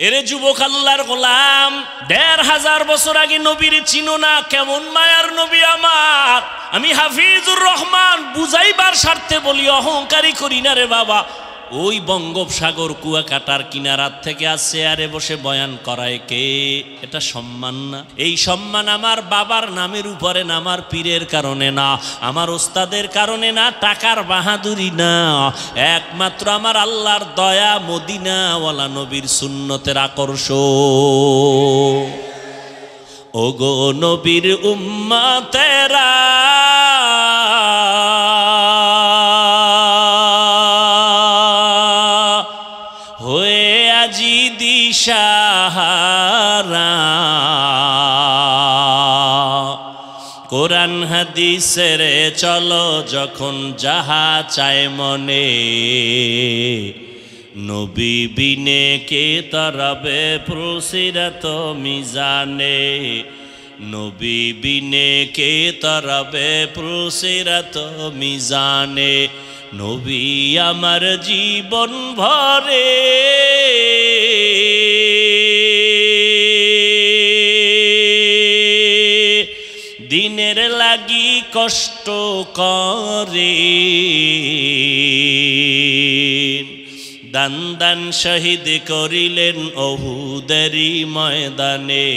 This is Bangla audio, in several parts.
এরে যুবক আল্লাহর গোলাম, ১৫০০ বছর আগে নবীর চিনো না? কেমন মায়ার নবী আমার। আমি হাফিজুর রহমান বুঝাইবার স্বার্থে বলি, অহংকারী করি না রে বাবা। ওই বঙ্গোপসাগর কুয়াকাটার কিনারার থেকে আসছে আরে বসে বয়ান করায় কে? এটা সম্মান না? এই সম্মান আমার বাবার নামের উপরে না, আমার পীরের কারণে না, আমার ওস্তাদের কারণে না, টাকার বাহাদুরি না, একমাত্র আমার আল্লাহর দয়া, মদিনাওয়ালা নবীর সুন্নতের আকর্ষণ। ওগো নবীর উম্মতেরা, দিশাহারা কোরআন হাদিসের চলো যখন যাহা চায় মনে, নবী বিনে কে তরবে প্রসিরত মিজানে, নবী বিনে কে তরবে প্রসিরত মিজানে। নবী আমার জীবন ভরে দিনের লাগি কষ্ট করে, দান দান শহীদ করিলেন ওহুদেরই ময়দানে,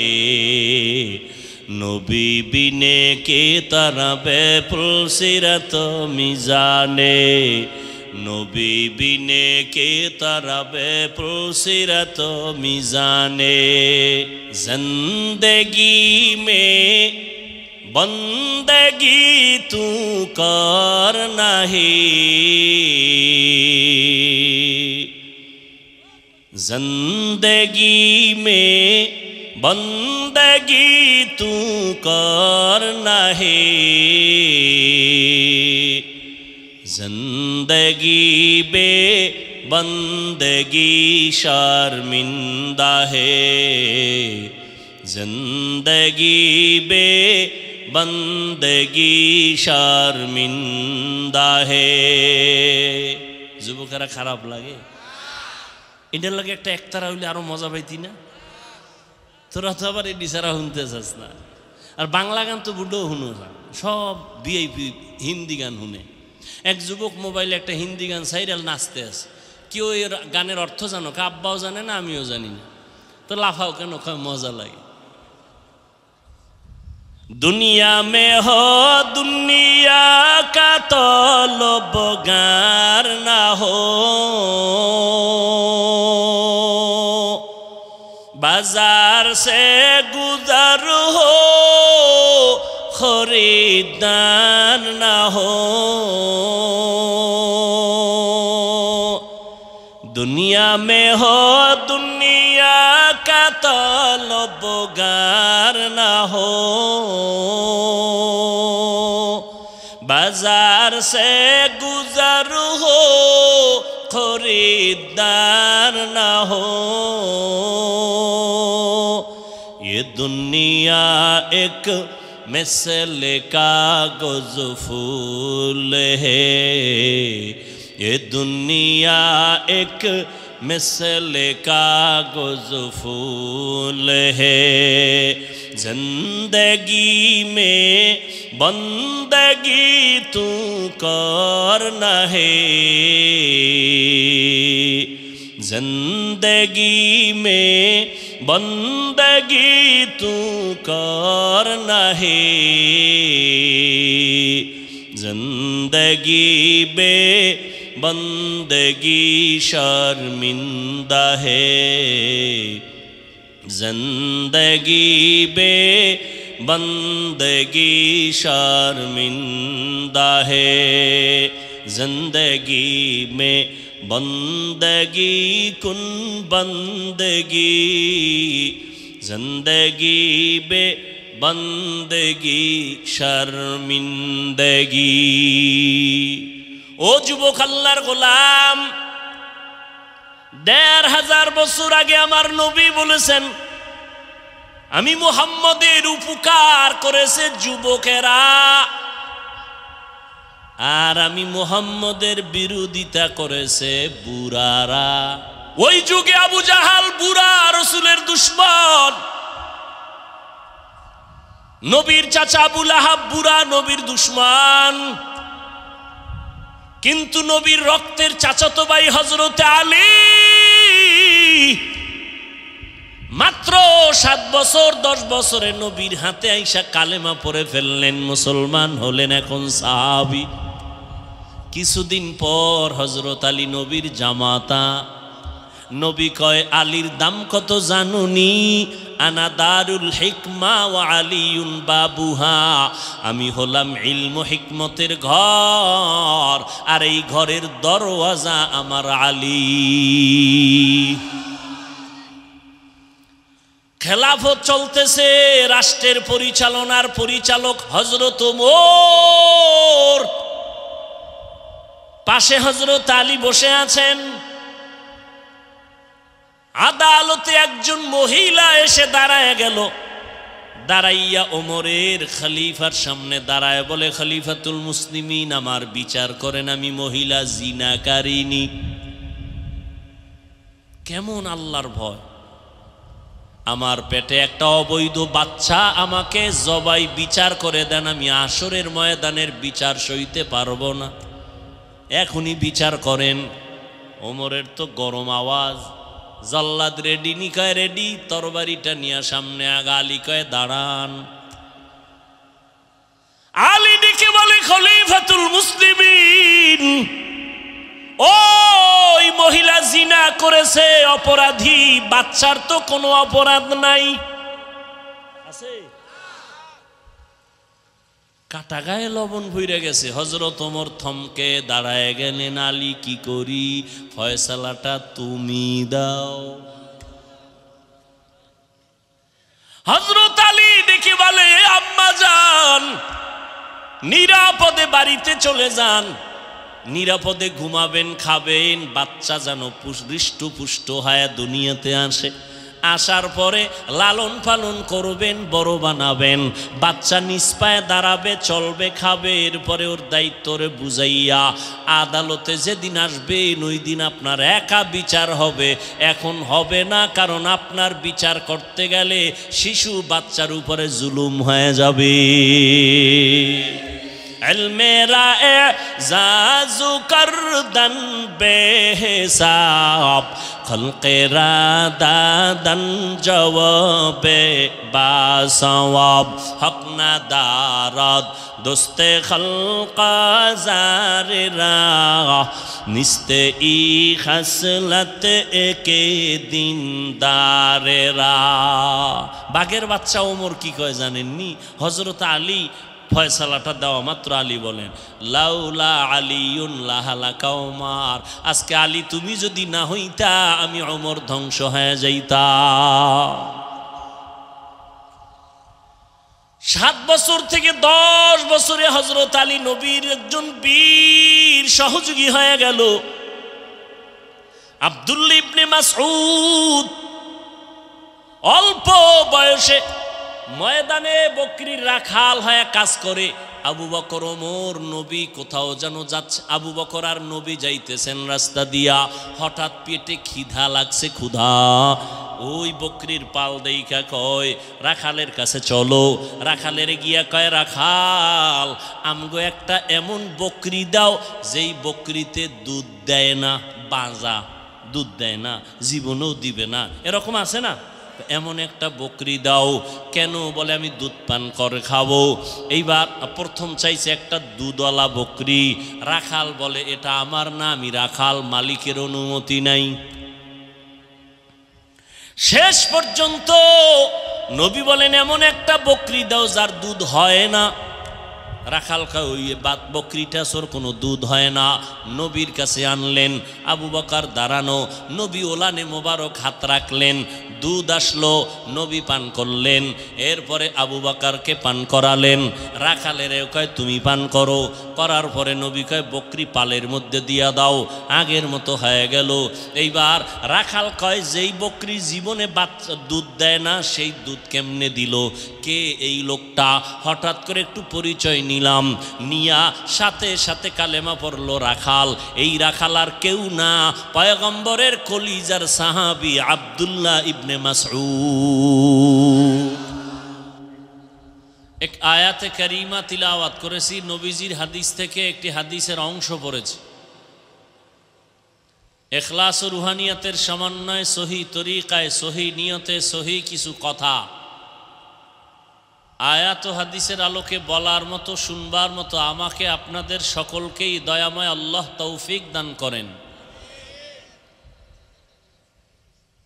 নবী বিনে কে তরবে প্রসিরত মিজানে, নবী বিনে কে তরবে প্রসিরত মিজানে। জিंदगी में बंदगी तू कर नहीं, जिंदगी में बंदगी तू कर नहीं, जिंदगी बे बंदगी शर्मिंदा है, जिंदगी बे बंदगी शर्मिंदा है। যুবকেরা খারাপ লাগে? এটার লাগে একটা একতারা হইলে আরো মজা পাইতি না? তোরা তো আবার এই দিশারা শুনতে চাস না। আর বাংলা গান তো বুড়ো শুনো না, সব ভিআইপি হিন্দি গান শুনে। এক যুবক মোবাইলে একটা হিন্দি গান সাইরাল নাচতে আছে। কেউ এর গানের অর্থ জানো? আব্বাও জানে না, আমিও জানি না। তো লাফাও কেন? মজা লাগে। दुनिया में हो दुनिया का तलबगार ना हो, बाजार से गुजर हो खरीदार ना हो, दुनिया में हो दुनिया का तलबगार ना हो, बाजार से गुजर हो खरीदार ना हो। ये दुनिया एक मिसल कागज़ फूल है, ये दुनिया एक मिसल कागज़ फूल है, जिंदगी में बंदगी तू कर नहीं, जिंदगी में बंदगी तू कर नहीं, जिंदगी बे बंदगी शर्मिंदा है, जिंदगी बे बंदगी शर्मिंदा है, जिंदगी में बंदगी कुन बंदगी, जिंदगी बे बंदगी शर्मिंदगी। ও যুবক আল্লাহর গোলাম, ১৫০০ বছর আগে আমার নবী বলেছেন, আমি মুহাম্মদের উপকার করেছে যুবকেরা, আর আমি মুহাম্মদের বিরোধিতা করেছে বুড়ারা। ওই যুগে আবু জাহাল বুড়া আর নবীর চাচা আবু লাহাব বুড়া, নবীর দুশমন, কিন্তু নবীর রক্তের চাচাতো ভাই হযরত আলী মাত্র 7 বছর 10 বছরে নবীর হাতে আইসা কালেমা পড়ে ফেললেন, মুসলমান হলেন, এখন সাহাবী। কিছুদিন পর হযরত আলী নবীর জামাতা। নবী কয়, আলীর দাম কত জানুনি? আনা দারুল হিকমা ওয়া আলিউন বাবুহা, আমি হলাম ইলম হিকমতের ঘর, আর এই ঘরের দরওয়াজা আমার আলী। খেলাফত চলতেছে, রাষ্ট্রের পরিচালনার পরিচালক হযরত ওমর, পাশে হযরত আলী বসে আছেন। আদালতে একজন মহিলা এসে দাঁড়ায় গেল, দাঁড়াইয়া ওমরের খলিফার সামনে দাঁড়ায় বলে, খলিফাতুল মুসলিমিন, আমার বিচার করেন, আমি মহিলা জিনাকারিনী। কেমন আল্লাহর ভয়! আমার পেটে একটা অবৈধ বাচ্চা, আমাকে জবাই বিচার করে দেন, আমি আসরের ময়দানের বিচার সইতে পারবো না, এখনই বিচার করেন। ওমরের তো গরম আওয়াজ, জল্লাদ রেডি, নিকায় রেডি, তরবারিটা নিয়ে সামনে আগা। আলী কয়, দাঁড়ান। আলী ডেকে বলে, খলিফাতুল মুসলিমিন, ওই মহিলা জিনা করেছে, অপরাধী, বাচ্চার তো কোনো অপরাধ নাই। আছে কাটা গায়ে লবণ ভইরা গেছে। হযরত ওমর থমকে দাঁড়ায় গেলেন, আলী কি করি? ফয়সালাটা তুমি দাও। হযরত আলী দেখে বলে, আম্মা যান, নিরাপদে বাড়িতে চলে যান, নিরাপদে ঘুমাবেন, খাবেন, বাচ্চা যেন হৃষ্টপুষ্ট হয়ে দুনিয়াতে আসে। আসার পরে লালন পালন করবেন, বড় বানাবেন, বাচ্চা নিজ পায়ে দাঁড়াবে, চলবে, খাবে। এরপরে ওর দায়িত্বরে বুঝাইয়া আদালতে যেদিন আসবেন ওই দিন আপনার একা বিচার হবে। এখন হবে না, কারণ আপনার বিচার করতে গেলে শিশু বাচ্চার উপরে জুলুম হয়ে যাবে। মেরা এজাজু করদন বেহিসাব, খলকেরা দাদন জওয়াবে বাসওয়াব, হক না দারদ দোস্তে খলকা জারেরা, নিস্তে ই খাসলত একে দিন দারেরা। বাঘের বাচ্চা ওমর কি কয় জানেননি? হযরত আলী ফয়সালাটা দেওয়া মাত্র আলী বলেন, লাউলা আলিউন লাহালাকা ওমর, আজকে আলী তুমি যদি না হইতা আমি ওমর ধ্বংস হয়ে যাইতা। 7 বছর থেকে 10 বছরে হযরত আলী নবীর একজন বীর সহযোগী হয়ে গেল। আব্দুল্লাহ ইবনে মাসউদ অল্প বয়সে ময়দানে বকরির রাখাল হয়ে কাজ করে। আবু বকর ওমর নবী কোথাও যেন যাচ্ছে, আবু বকর আর নবী যাইতেছেন রাস্তা দিয়া, হঠাৎ পেটে খিদা লাগছে, ক্ষুধা। ওই বকরির পাল দেইখা কয়, রাখালের কাছে চলো। রাখালের গিয়া কয়, রাখাল আমগো একটা এমন বকরি দাও যেই বকরিতে দুধ দেয় না, বাঁজা, দুধ দেয় না, জীবনেও দিবে না, এরকম আছে না? এমন একটা বকরি দাও। কেন? বলে আমি দুধ পান করে খাবো। এইবার প্রথম চাইছে একটা দুধওয়ালা বকরি। রাখাল বলে, এটা আমার না, আমি রাখাল, মালিকের অনুমতি নাই। শেষ পর্যন্ত নবী বলেন, এমন একটা বকরি দাও যার দুধ হয় না। রাখাল কয়, ওই বকরিটা সোর কোনো দুধ হয় না। নবীর কাছে আনলেন, আবু বকর দাঁড়ানো, নবী ওলানে মোবারক হাত রাখলেন, দুধ আসলো, নবী পান করলেন। এরপরে আবু বকরকে পান করালেন। রাখালেরও কয়, তুমি পান করো। করার পরে নবী কয়, বকরি পালের মধ্যে দিয়া দাও, আগের মতো হয়ে গেল। এইবার রাখাল কয়, যেই বকরি জীবনে বাচ্চা দুধ দেয় না সেই দুধ কেমনে দিল? কে এই লোকটা? হঠাৎ করে একটু পরিচয় নিলাম, নিয়া সাথে সাথে কালেমা পড়লো রাখাল। এই রাখাল আর কেউ না, পয়গম্বরের কলিজার সাহাবী আব্দুল্লাহ ইবনে মাসউদ। আয়াতে কারিমা তিলাওয়াত করেছি, নবীজির হাদিস থেকে একটি হাদিসের অংশ পড়েছি। ইখলাস ও রুহানিয়াতের সমন্বয়ে সহি তরিকায়, সহি নিয়তে, সহি কিছু কথা আয়াত ও হাদিসের আলোকে বলার মতো, শুনবার মতো আমাকে আপনাদের সকলকেই দয়াময় আল্লাহ তৌফিক দান করেন।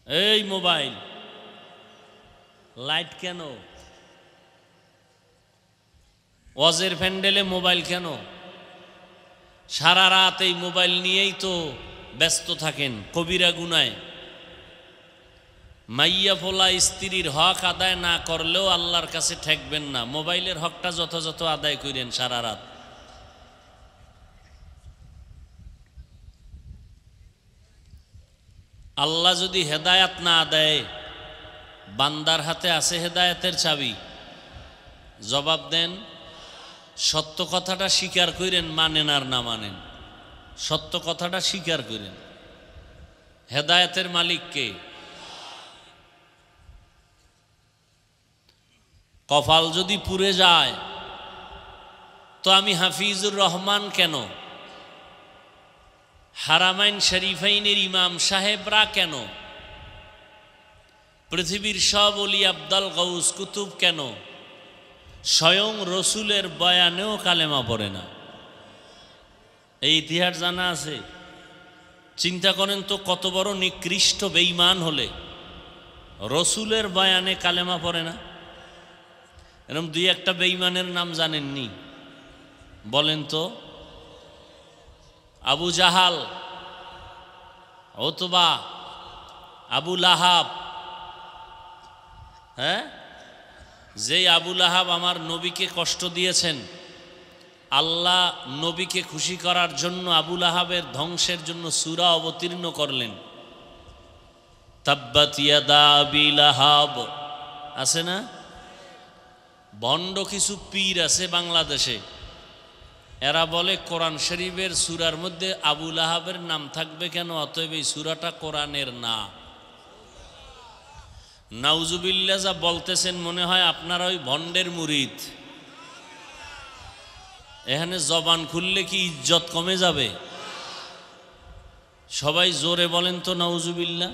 এই মোবাইল লাইট কেন? ওয়াজের প্যান্ডেলে মোবাইল কেন? সারা রাত এই মোবাইল নিয়েই তো ব্যস্ত থাকেন, কবিরা গুনায়। মাইয়া ফোলা স্ত্রীর হক আদায় না করলেও আল্লাহর কাছে ঠেকবেন না, মোবাইলের হকটা যথাযথ আদায় করেন সারা রাত। আল্লাহ যদি হেদায়াত না দেয়, বান্দার হাতে আছে হেদায়াতের চাবি। জবাব দেন। সত্য কথাটা স্বীকার করেন, মানেন আর না মানেন, সত্য কথাটা স্বীকার করেন। হেদায়াতের মালিক কে? কপাল যদি পুড়ে যায় তো আমি হাফিজুর রহমান কেন, হারামাইন শরীফাইনের ইমাম সাহেবরা কেন, পৃথিবীর সব ওলি আব্দাল গাউস কুতুব কেন স্বয়ং রসুলের বয়ানেও কালেমা পড়ে না? এই ইতিহাস জানা আছে? চিন্তা করেন তো, কত বড় নিকৃষ্ট বেঈমান হলে রসুলের বয়ানে কালেমা পড়ে না। এরকম দুই একটা বেঈমানের নাম জানেননি? বলেন তো। আবু জাহাল, উতবা, আবু লাহাব। হ্যাঁ, যেই আবু লাহাব আমার নবীকে কষ্ট দিয়েছেন, আল্লাহ নবীকে খুশি করার জন্য আবু লাহাবের ধ্বংসের জন্য সূরা অবতীর্ণ করলেন। তাব্বাত ইয়াদা আবি লাহাব, আছে না? ভণ্ড কিছু পীর আছে বাংলাদেশে, এরা বলে কোরআন শরীফের সূরার মধ্যে আবু লাহাবের নাম থাকবে কেন? অতএব এই সূরাটা কোরআনের না। নাউজুবিল্লাহ যা বলতেছেন, মনে হয় আপনারা ওই ভণ্ডের মুরিদ। এখানে জবান খুললে কি ইজ্জত কমে যাবে? সবাই জোরে বলেন তো নাউজুবিল্লাহ।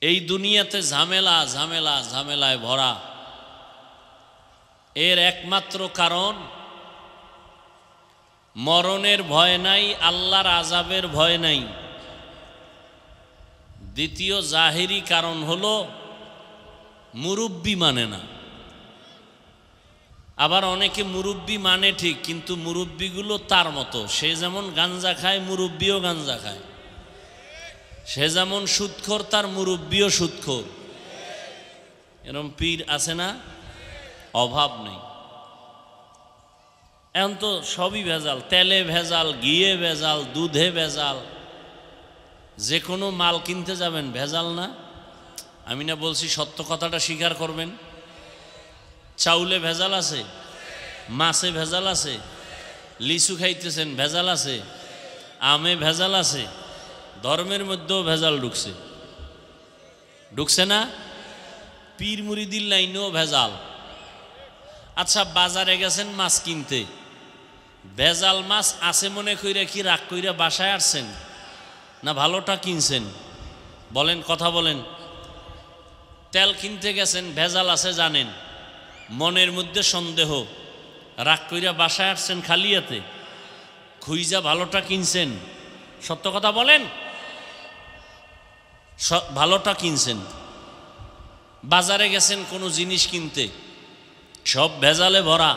এই দুনিয়াতে ঝামেলা ঝামেলা ঝামেলায় ভরা। এর একমাত্র কারণ মরণের ভয় নাই, আল্লাহর আযাবের ভয় নাই। দ্বিতীয় জাহিরি কারণ হলো মুরব্বি মানে না। আবার অনেকে মুরব্বি মানে ঠিক, কিন্তু মুরব্বিগুলো তার মতো। সে যেমন গাঞ্জা খায়, মুরব্বিও গাঞ্জা খায়। সে যেমন সুদখোর, তার মুরব্বিও সুদখোর। এরকম পীর আছে না? অভাব নেই। এখন তো সবই ভেজাল, তেলে ভেজাল, ঘিয়ে ভেজাল, দুধে ভেজাল। যে কোনো মাল কিনতে যাবেন ভেজাল না? আমি না বলছি সত্য কথাটা স্বীকার করবেন? চাউলে ভেজাল আছে, মাছে ভেজাল আছে, লিচু খাইতেছেন ভেজাল আছে, আমে ভেজাল আছে, ধর্মের মধ্যেও ভেজাল ঢুকছে। ঢুকছে না? পীর মুরিদির লাইনেও ভেজাল। আচ্ছা, বাজারে গেছেন মাছ কিনতে, ভেজাল মাছ আছে মনে কইরা কি রাগ কইরা বাসায় আসছেন, না ভালোটা কিনছেন? বলেন, কথা বলেন। তেল কিনতে গেছেন, ভেজাল আছে জানেন, মনের মধ্যে সন্দেহ, রাগ কইরা বাসায় আসছেন খালিয়াতে, খুইজা ভালোটা কিনছেন? সত্য কথা বলেন, ভালোটা কিনছেন। বাজারে গেছেন কোনো জিনিস কিনতে, সব ভেজালে ভরা,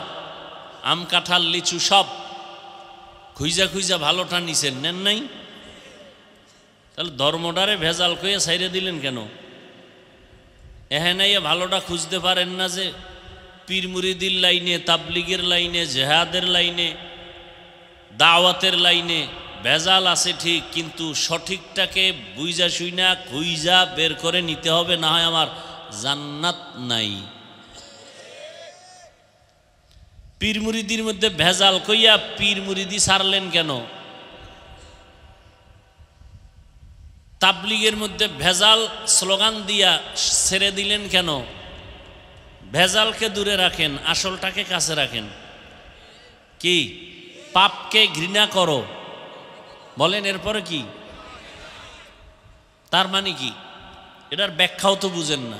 আম কাঁঠাল লিচু সব খুইজা খুইজা ভালোটা নিছেন, নেন নাই? তাহলে ধর্মটারে ভেজাল কইয়া ছাইরে দিলেন কেন? এখানে ভালোটা খুঁজতে পারেন না যে পীর মুরিদির লাইনে, তাবলিগের লাইনে, জেহাদের লাইনে, দাওয়াতের লাইনে ভেজাল আছে ঠিক, কিন্তু সঠিকটাকে বুইজা শুইনা খুইজা বের করে নিতে হবে, না হয় আমার জান্নাত নাই। পীর মুরিদির মধ্যে ভেজাল কইয়া পীর মুরিদি ছাড়লেন কেন? তাবলিগের মধ্যে ভেজাল স্লোগান দিয়া ছেড়ে দিলেন কেন? ভেজালকে দূরে রাখেন, আসলটাকে কাছে রাখেন। কি? পাপকে ঘৃণা করো, বলেন এরপরে কি? তার মানে কি? এটার ব্যাখ্যাও তো বুঝেন না।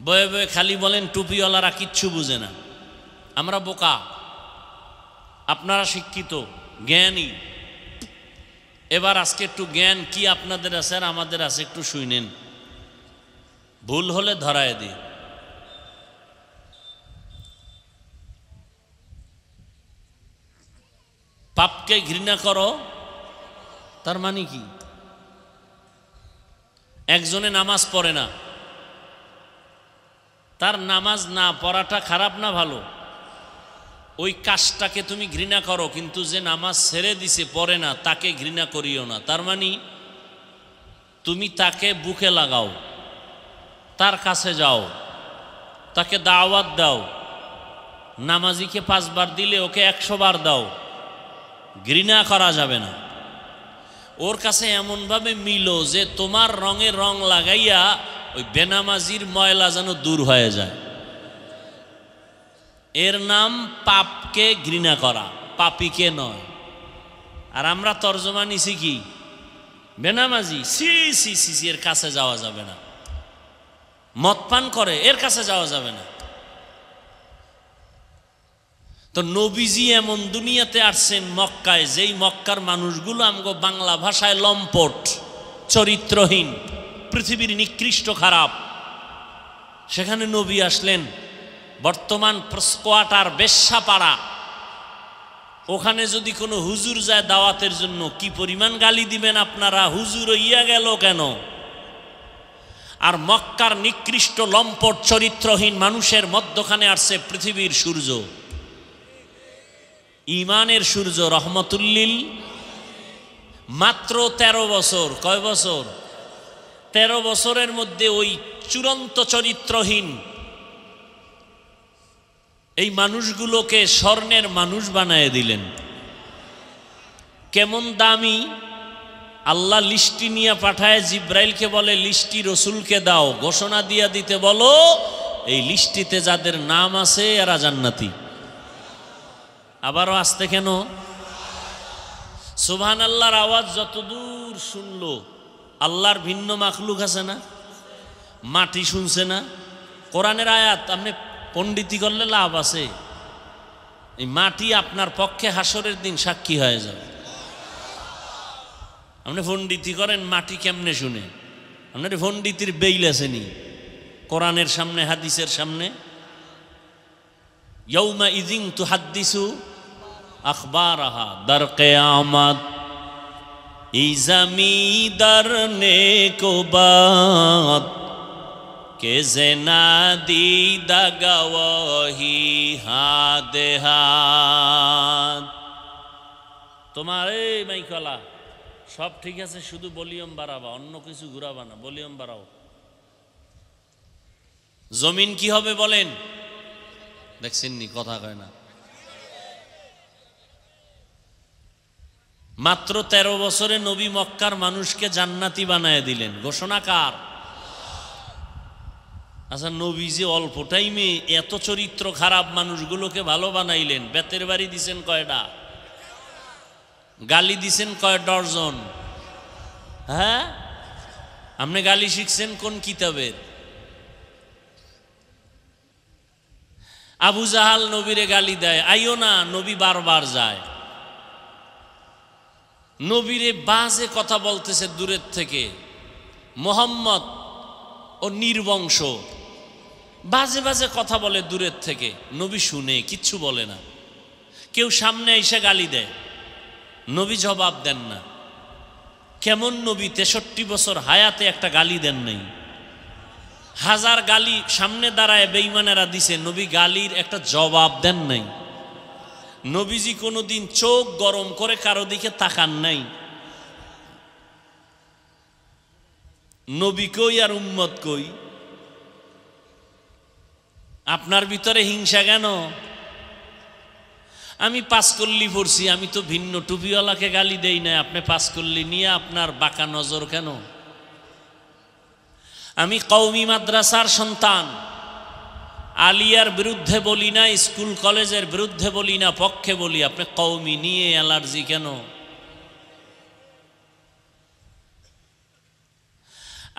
বয়ে বয়ে খালি বলেন টুপিওয়ালারা কিচ্ছু বুঝে না। আমরা বোকা, আপনারা শিক্ষিত জ্ঞানী। এবার আজকে একটু জ্ঞান কি আপনাদের আছে আর আমাদের আছে একটু শুনেন, ভুল হলে ধরায় দিই। পাপকে ঘৃণা করো তার মানে কি? একজনে নামাজ পড়ে না, তার নামাজ না পড়াটা খারাপ না ভালো? ওই কাজটাকে তুমি ঘৃণা করো, কিন্তু যে নামাজ ছেড়ে দিছে পড়ে না তাকে ঘৃণা করিও না। তার মানে তুমি তাকে বুকে লাগাও, তার কাছে যাও, তাকে দাওয়াত দাও। নামাজিকে 5 বার দিলে ওকে 100 বার দাও, ঘৃণা করা যাবে না। ওর কাছে এমনভাবে মিলো যে তোমার রঙে রং লাগাইয়া ওই বেনামাজির ময়লা যেন দূর হয়ে যায়। এর নাম পাপকে ঘৃণা করা, পাপীকে নয়। আর আমরা তর্জমা নিছি কি? বেনামাজি সি সি সি সি, এর কাছে যাওয়া যাবে না। মদ পান করে, এর কাছে যাওয়া যাবে না। তো নবীজি এমন দুনিয়াতে আসছেন মক্কায়, যেই মক্কার মানুষগুলো আমগো বাংলা ভাষায় লম্পট, চরিত্রহীন, পৃথিবীর নিকৃষ্ট খারাপ। সেখানে নবী আসলেন। বর্তমান স্কোয়াটার বেশ্যাপাড়া, ওখানে যদি কোনো হুজুর যায় দাওয়াতের জন্য, কি পরিমাণ গালি দিবেন আপনারা, হুজুর ইয়া গেল কেন? আর মক্কার নিকৃষ্ট লম্পট চরিত্রহীন মানুষের মধ্যখানে আসছে পৃথিবীর সূর্য, ইমানের সূর্য, রহমতুল্লিল। মাত্র 13 বছর। কয় বছর? 13 বছরের মধ্যে ওই চূড়ান্ত চরিত্রহীন এই মানুষগুলোকে স্বর্ণের মানুষ বানায় দিলেন। কেমন দামি! আল্লাহ লিস্টি নিয়ে পাঠায়, জিব্রাইলকে বলে লিস্টি রসুলকে দাও, ঘোষণা দিয়া দিতে বলো এই লিস্টিতে যাদের নাম আছে এরা জান্নাতি। আবারও আসতে কেন? সুবহানাল্লাহর আওয়াজ যতদূর শুনলো, আল্লাহর ভিন্ন মাখলুক আছে না? মাটি শুনছে না? কোরআনের আয়াত আপনি পণ্ডিতি করলে লাভ আছে। এই মাটি আপনার পক্ষে হাসরের দিন সাক্ষী হয়ে যাবে। আপনি পণ্ডিতি করেন, মাটি কেমনে শুনে? আপনার পণ্ডিতির বেইল আসেনি কোরআনের সামনে, হাদিসের সামনে? ইয়াউমা ইযিন তুহাদ্দিসু আখবারাহা, দার কিয়ামত এই জমিদার নেকো বাত কে জেনা দিদা গওয়াহি হাদে হাত। তোমার এই মাইকলা সব ঠিক আছে, শুধু ভলিউম বাড়াবা, অন্য কিছু ঘুরাবা না, ভলিউম বাড়াও। জমিন কি হবে বলেন? দেখছেন নি? কথা কয় না। মাত্র 13 বছরে নবী মক্কার মানুষকে জান্নাতি বানায় দিলেন। ঘোষণা কার? আচ্ছা, নবী যে অল্প টাইমে এত চরিত্র খারাপ মানুষগুলোকে ভালো বানাইলেন, বেতের বাড়ি দিছেন কয়টা? গালি দিছেন কয় ডজন? হ্যাঁ, আপনি গালি শিখছেন কোন কিতাবের? আবু জাহাল নবীরে গালি দেয়, আইও না, নবী বারবার যায়। নবীরে বাজে কথা বলতেছে দূরের থেকে, মোহাম্মদ ও নির্বংশ, বাজে বাজে কথা বলে দূরের থেকে। নবী শুনে কিচ্ছু বলে না। কেউ সামনে এসে গালি দেয়, নবী জবাব দেন না। কেমন নবী? 63 বছর হায়াতে একটা গালি দেন নাই। হাজার গালি সামনে দাঁড়ায় বেঈমানেরা দিছে, নবী গালির একটা জবাব দেন নাই। নবীজি কোনোদিন চোখ গরম করে কারো দিকে তাকান নাই। নবী কই আর উম্মত কই? আপনার ভিতরে হিংসা কেন? আমি পাঁচকল্লি পড়ছি, আমি তো ভিন্ন টুপিওয়ালাকে গালি দেই না, আপনি পাঁচকল্লি নিয়ে আপনার বাঁকা নজর কেন? আমি কওমি মাদ্রাসার সন্তান, আলিয়ার বিরুদ্ধে বলি না, স্কুল কলেজের বিরুদ্ধে বলি না, পক্ষে বলি। আপনি কওমি নিয়ে অ্যালার্জি কেন?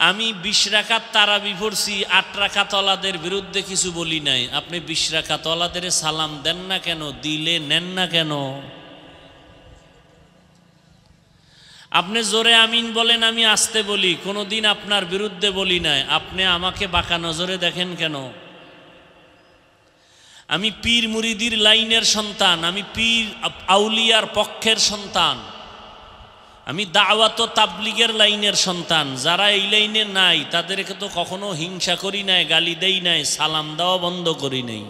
আমি 20 রাকাত তারাবি পড়ছি, 8 রাকাতওয়ালাদের বিরুদ্ধে কিছু বলি নাই। আপনি 20 রাকাতওয়ালাদের সালাম দেন না কেন? দিলে নেন না কেন? আপনি জোরে আমিন বলেন, আমি আস্তে বলি, কোনোদিন আপনার বিরুদ্ধে বলি নাই। আপনি আমাকে বাঁকা নজরে দেখেন কেন? আমি পীর মুরিদির লাইনের সন্তান, আমি পীর আউলিয়ার পক্ষের সন্তান, আমি দাওয়াত ও তাবলিগের লাইনের সন্তান। যারা এই লাইনে নাই তাদেরকে তো কখনো হিংসা করি নাই, গালি দেই নাই, সালাম দেওয়া বন্ধ করি নাই।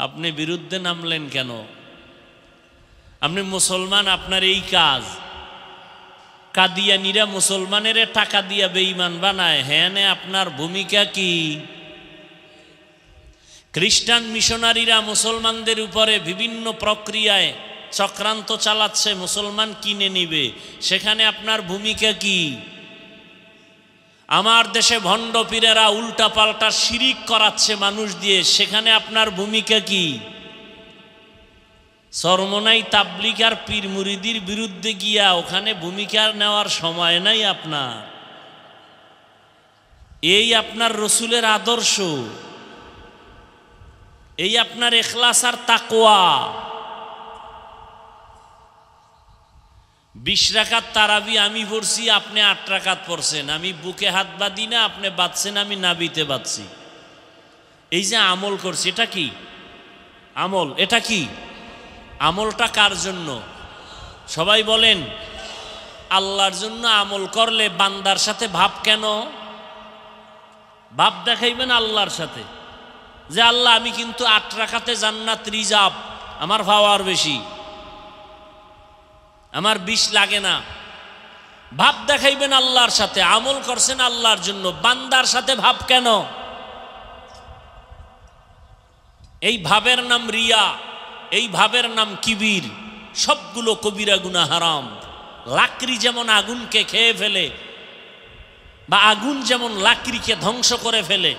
আপনি বিরুদ্ধে নামলেন কেন? আপনি মুসলমান, আপনার এই কাজ। কাদিয়ানীরা মুসলমানের টাকা দিয়া বেঈমান বানায়, হ্যাঁ নে আপনার ভূমিকা কি? খ্রিস্টান মিশনারিরা মুসলমানদের উপরে বিভিন্ন প্রক্রিয়ায় চক্রান্ত চালাচ্ছে, মুসলমান কিনে নিবে, সেখানে আপনার ভূমিকা কি? আমার দেশে ভণ্ড পীরেরা উল্টা পাল্টা শিরিক করাচ্ছে মানুষ দিয়ে, সেখানে আপনার ভূমিকা কি? চরমনাই তাবলিগ আর পীর মুরিদির বিরুদ্ধে গিয়া ওখানে ভূমিকা নেওয়ার সময় নাই আপনার। এই আপনার রসুলের আদর্শ, এই আপনার ইখলাস আর তাকওয়া। 20 রাকাত তারাবি আমি পড়ছি, আপনি 8 রাকাত পড়ছেন। আমি বুকে হাত বাঁধি না, আপনি বাঁধছেন, আমি নাবিতে বাঁধছি। এই যে আমল করছি, এটা কি আমল? এটা কি আমলটা? কার জন্য? সবাই বলেন। আল্লাহর জন্য আমল করলে বান্দার সাথে ভাব কেন? ভাব দেখাইবেন আল্লাহর সাথে যে আল্লাহ আমি কিন্তু 8 রাকাতে জান্নাত রিজার্ভ, আমার পাওয়ার বেশি, আমার 20 লাগে না। ভাব দেখাইবেন আল্লাহর সাথে, আমল করছেন আল্লাহর জন্য, বান্দার সাথে ভাব কেন? এই ভাবের নাম রিয়া, এই ভাবের নাম কিবির। সবগুলো কবিরা গুনাহ, হারাম। লাকড়ি যেমন আগুনকে খেয়ে ফেলে, বা আগুন যেমন লাকড়িকে ধ্বংস করে ফেলে,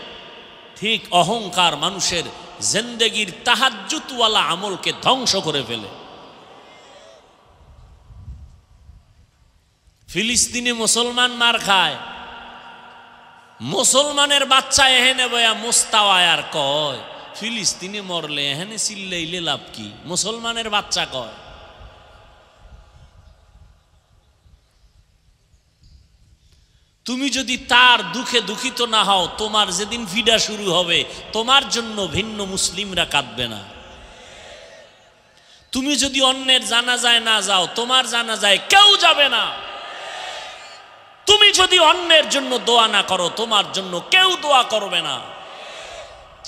ঠিক অহংকার মানুষের জিন্দেগির তাহাজ্জুদওয়ালা আমলকে ধ্বংস করে ফেলে। ফিলিস্তিনে মুসলমান মার খায়, মুসলমানের বাচ্চা এহেনে বয়া মুস্তাওয়ায় আর কয় ফিলিস্তিনে মরলে এহেনে চিল্লাইলে লাভ কি? মুসলমানের বাচ্চা কয়। তুমি যদি তার দুঃখে দুঃখিত না হও, তোমার যেদিন ফিডা শুরু হবে তোমার জন্য ভিন্ন মুসলিমরা কাঁদবে না। তুমি যদি অন্যের জানাজায় না যাও, তোমার জানাজায় কেউ যাবে না। তুমি যদি অন্যের জন্য দোয়া না করো, তোমার জন্য কেউ দোয়া করবে না।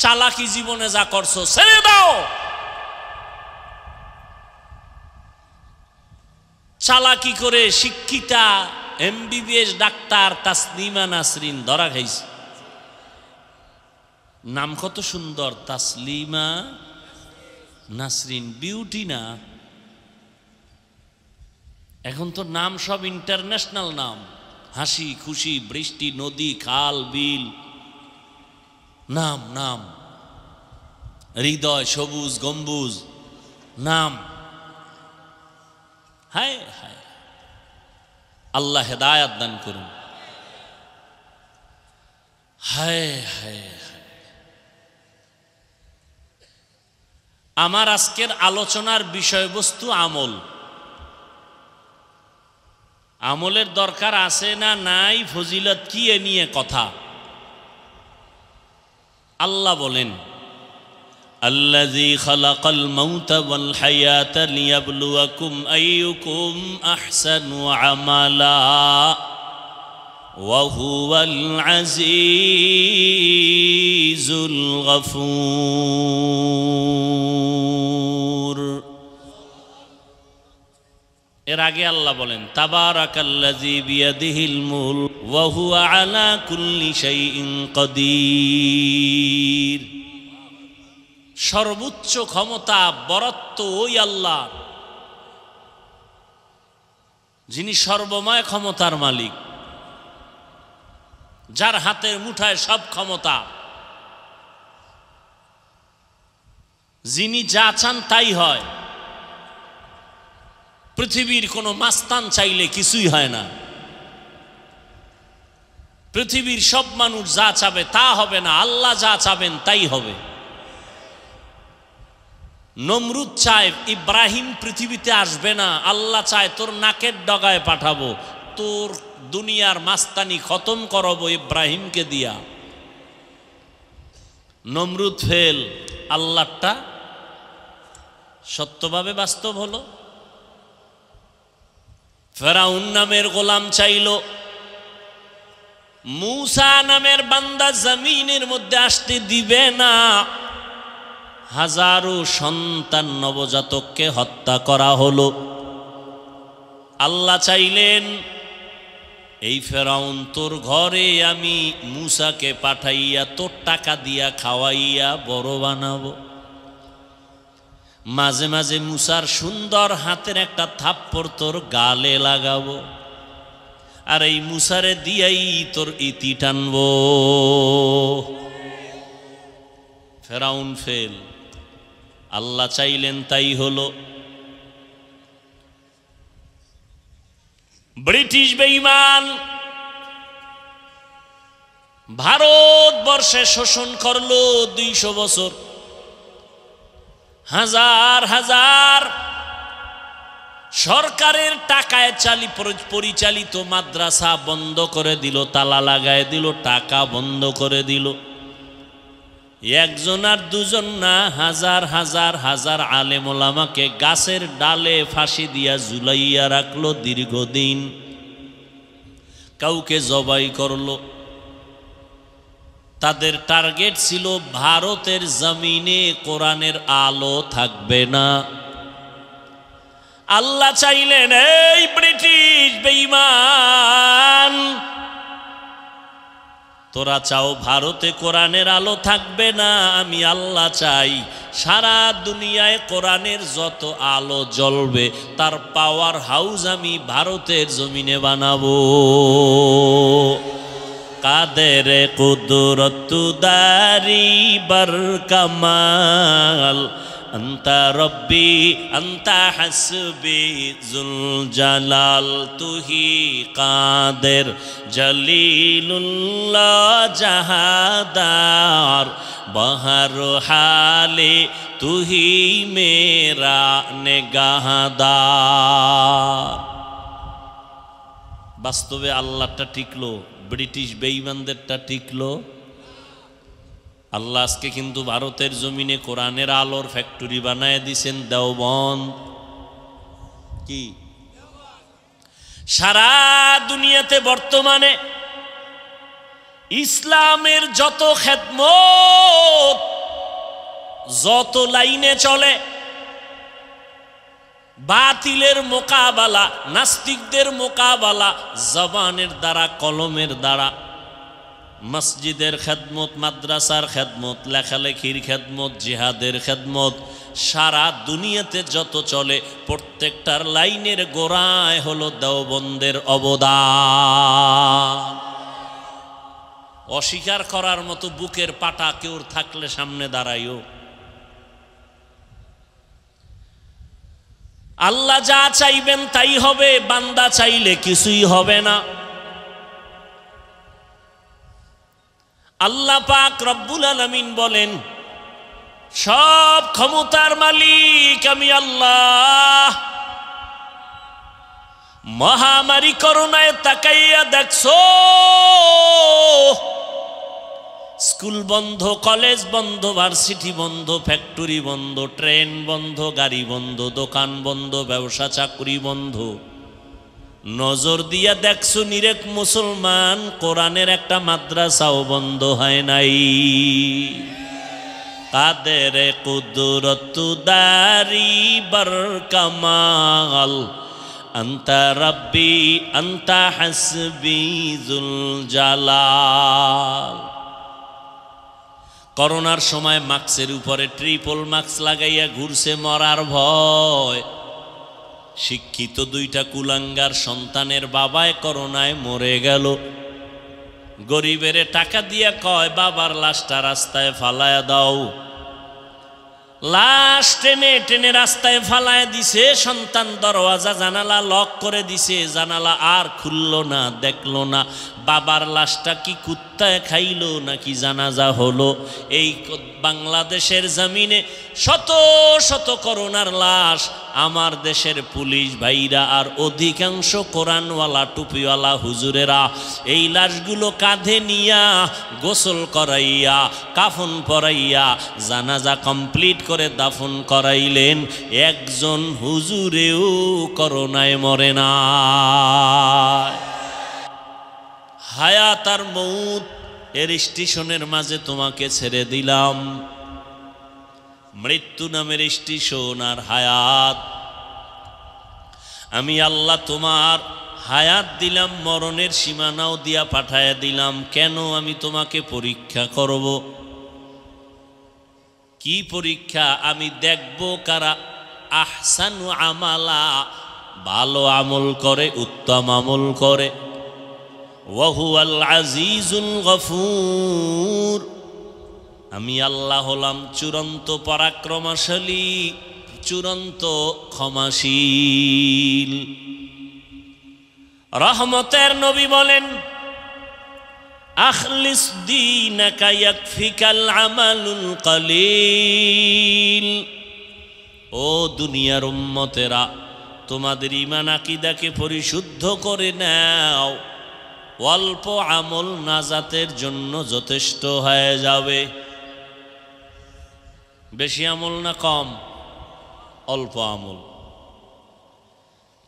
চালাকি জীবনে যা করছো ছেড়ে দাও। চালাকি করে শিক্ষিতা MBBS ডাক্তার তাসলিমা নাসরিন ধরা খাইছে। নাম কত সুন্দর, তাসলিমা নাসরিন, বিউটি না? এখন তো নাম সব ইন্টারন্যাশনাল নাম, হাসি খুশি, বৃষ্টি, নদী, খাল, বিল, নাম নাম, হৃদয়, সবুজ গম্বুজ, নাম। হায় হায়, আল্লাহ হেদায়াত দান করুন। হায় হায় হায়। আমার আজকের আলোচনার বিষয়বস্তু আমল। আমলের দরকার আছে না নাই, ফজিলত কি এ নিয়ে কথা। আল্লাহ বলেন, আল্লাযী খালাকাল মাউতা ওয়াল হায়াতা লিয়াবলুয়াকুম আইয়ুকুম আহসানু আমালা ওয়া হুয়াল আজিজুল গফুর। এর আগে আল্লাহ বলেন, তাবারাকাল্লাযী বিয়াদিহিল মুলক ওয়া হুয়া আলা কুল্লি শাইইন কাদির। সর্বোচ্চ ক্ষমতা বরত্ব ওই আল্লাহ, যিনি সর্বময় ক্ষমতার মালিক, যার হাতের মুঠায় সব ক্ষমতা, যিনি যা চান তাই হয়। পৃথিবীর কোনো মাস্তান চাইলে কিছুই হয় না। পৃথিবীর সব মানুষ যা চাবে তা হবে না, আল্লাহ যা চাবেন তাই হবে। নমরুদ চায় ইব্রাহিম পৃথিবীতে আসবে না, আল্লাহ চায় তোর নাকের ডগায় পাঠাবো, তোর দুনিয়ার মাস্তানি খতম করবো ইব্রাহিমকে দিয়া। নমরুদ ফেল, আল্লাহটা সত্যভাবে বাস্তব হলো। ফেরাউন নামের গোলাম চাইল, মূসা নামের বান্দা জমিনের মধ্যে আসতে দিবে না, হাজারো সন্তান নবজাতককে হত্যা করা হলো। আল্লাহ চাইলেন এই ফেরাউন তোর ঘরে আমি মূসাকে পাঠাইয়া তোর টাকা দিয়া খাওয়াইয়া বড় বানাবো। মাঝে মাঝে মূসার সুন্দর হাতের একটা থাপ্পড় তোর গালে লাগাবো, আর এই মূসারে দিয়াই তোর ইতি টানবো। ফেরাউন ফেল, আল্লাহ চাইলেন তাই হলো। ব্রিটিশ বেঈমান ভারতবর্ষে শোষণ করলো 200 বছর। হাজার হাজার সরকারের টাকায় পরিচালিত মাদ্রাসা বন্ধ করে দিল, তালা লাগায় দিল, টাকা বন্ধ করে দিল। একজন আর দুজন না, হাজার হাজার হাজার আলেম ওলামাকে গাছের ডালে ফাঁসি দিয়া ঝুলাইয়া রাখলো দীর্ঘদিন। কাউকে জবাই করলো। তাদের টার্গেট ছিল ভারতের জমিনে কোরআনের আলো থাকবে না। আল্লাহ চাইলেন এই ব্রিটিশ বেঈমান, তোরা চাও ভারতে কোরআনের আলো থাকবে না, আমি আল্লাহ চাই সারা দুনিয়ায় কোরআনের যত আলো জ্বলবে তার পাওয়ার হাউস আমি ভারতের জমিনে বানাবো। কাদের কুদরত দারি বার কামাল, আন্তা রব্বি আন্তা হাসবি জুল জালাল, তুহি কাদের জলিলুল্লাহ জাহাদার, বহর হালে তুহি মেরা নেগাহদার। বাস্তবে আল্লাহটা টিকলো, ব্রিটিশ বেঈমানদেরটা টিকলো। আল্লাহ আজকে কিন্তু ভারতের জমিনে কোরআনের আলোর ফ্যাক্টরি বানায় দিছেন দেওবন্দ। কি সারা দুনিয়াতে বর্তমানে ইসলামের যত খেদমত, যত লাইনে চলে, বাতিলের মোকাবেলা, নাস্তিকদের মোকাবেলা জবানের দ্বারা, কলমের দ্বারা, মসজিদের খেদমত, মাদ্রাসার খেদমত, লেখালেখির খেদমত, জিহাদের খেদমত, সারা দুনিয়াতে যত চলে প্রত্যেকটার লাইনের গোড়ায় হলো দেওবন্দের অবদান। অস্বীকার করার মতো বুকের পাটা কেউ থাকলে সামনে দাঁড়াইও। আল্লাহ যা চাইবেন তাই হবে, বান্দা চাইলে কিছুই হবে না। আল্লাহ পাক রব্বুল আলামিন বলেন সব ক্ষমতার মালিক আমি আল্লাহ। মহামারী করোনায় তাকাইয়া দেখছো, স্কুল বন্ধ, কলেজ বন্ধ, ভার্সিটি বন্ধ, ফ্যাক্টরি বন্ধ, ট্রেন বন্ধ, গাড়ি বন্ধ, দোকান বন্ধ, ব্যবসা চাকরি বন্ধ। নজর দিয়া দেখছো নিরেক মুসলমান, কোরআনের একটা মাদ্রাসাও বন্ধ হয় নাই। কাদের কুদরত দারি বার কামাল, আন্তা রব্বি আন্তা হাসবি জুল জালাল। করোনার সময় মাস্কের উপরে ট্রিপল মাস্ক লাগাইয়া ঘুরছে মরার ভয়। শিক্ষিত দুইটা কুলাঙ্গার সন্তানের বাবায় করোনায় মরে গেল। গরিবের টাকা দিয়া কয় বাবার লাশটা রাস্তায় ফালায়া দাও। লাশ টেনে টেনে রাস্তায় ফালায় দিছে। সন্তান দরওয়াজা জানালা লক করে দিছে, জানালা আর খুলল না, দেখলো না বাবার লাশটা কি কুত্তায় খাইলো নাকি জানাজা হলো। এই বাংলাদেশের জমিনে শত শত করোনার লাশ। আমার দেশের পুলিশ ভাইরা আর অধিকাংশ কোরআনওয়ালা টুপিওয়ালা হুজুরেরা এই লাশগুলো কাঁধে নিয়া গোসল করাইয়া কাফন পরাইয়া জানাজা কমপ্লিট করে দাফন করাইলেন। একজন হুজুরেও করোনায় মরে না। হায়াত আর মউত এর স্টেশনের মাঝে তোমাকে ছেড়ে দিলাম। মৃত্যু নামের স্টেশন আর হায়াত। আমি আল্লাহ তোমার হায়াত দিলাম, মরণের সীমানাও দিয়া পাঠায়া দিলাম। কেন? আমি তোমাকে পরীক্ষা করব। কি পরীক্ষা? আমি দেখব কারা আহসানু আমালা, ভালো আমল করে, উত্তম আমল করে। ওয়াহুয়াল আজিজুল গফুর। আমি আল্লাহ হলাম চূড়ান্ত পরাক্রমশালী, চূড়ান্ত ক্ষমাশীল। রহমতের নবী বলেন, আখলিস দীনাকা ইয়াকফিকাল আমালুল কলিল। ও দুনিয়ার উম্মতেরা, তোমাদের ঈমান আকীদাকে পরিশুদ্ধ করে নাও। অল্প আমল নাজাতের জন্য যথেষ্ট হয়ে যাবে। বেশি আমল না কম? অল্প আমল।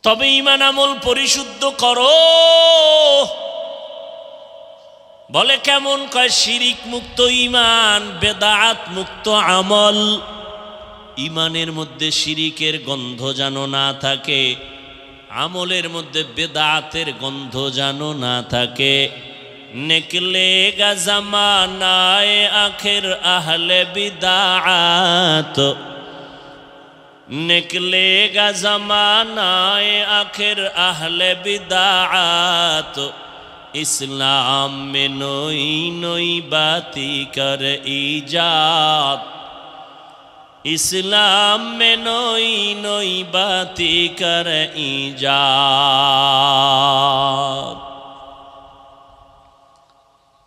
তবে ঈমান আমল পরিশুদ্ধ করো। বলে কেমন? কয় শিরিক মুক্ত ঈমান, বেদাত মুক্ত আমল। ঈমানের মধ্যে শিরিকের গন্ধ যেন না থাকে, আমলের মধ্যে বেদাতের গন্ধ যেন না থাকে। নিকলেগা জামানায়ে আখির আহলে বিদাত, निकलेगा ज़मानाए आखिर अहले बिदाअत, इस्लाम में नई नई बाती कर ईजाद, इस्लाम में नई नई बाती कर ईजाद।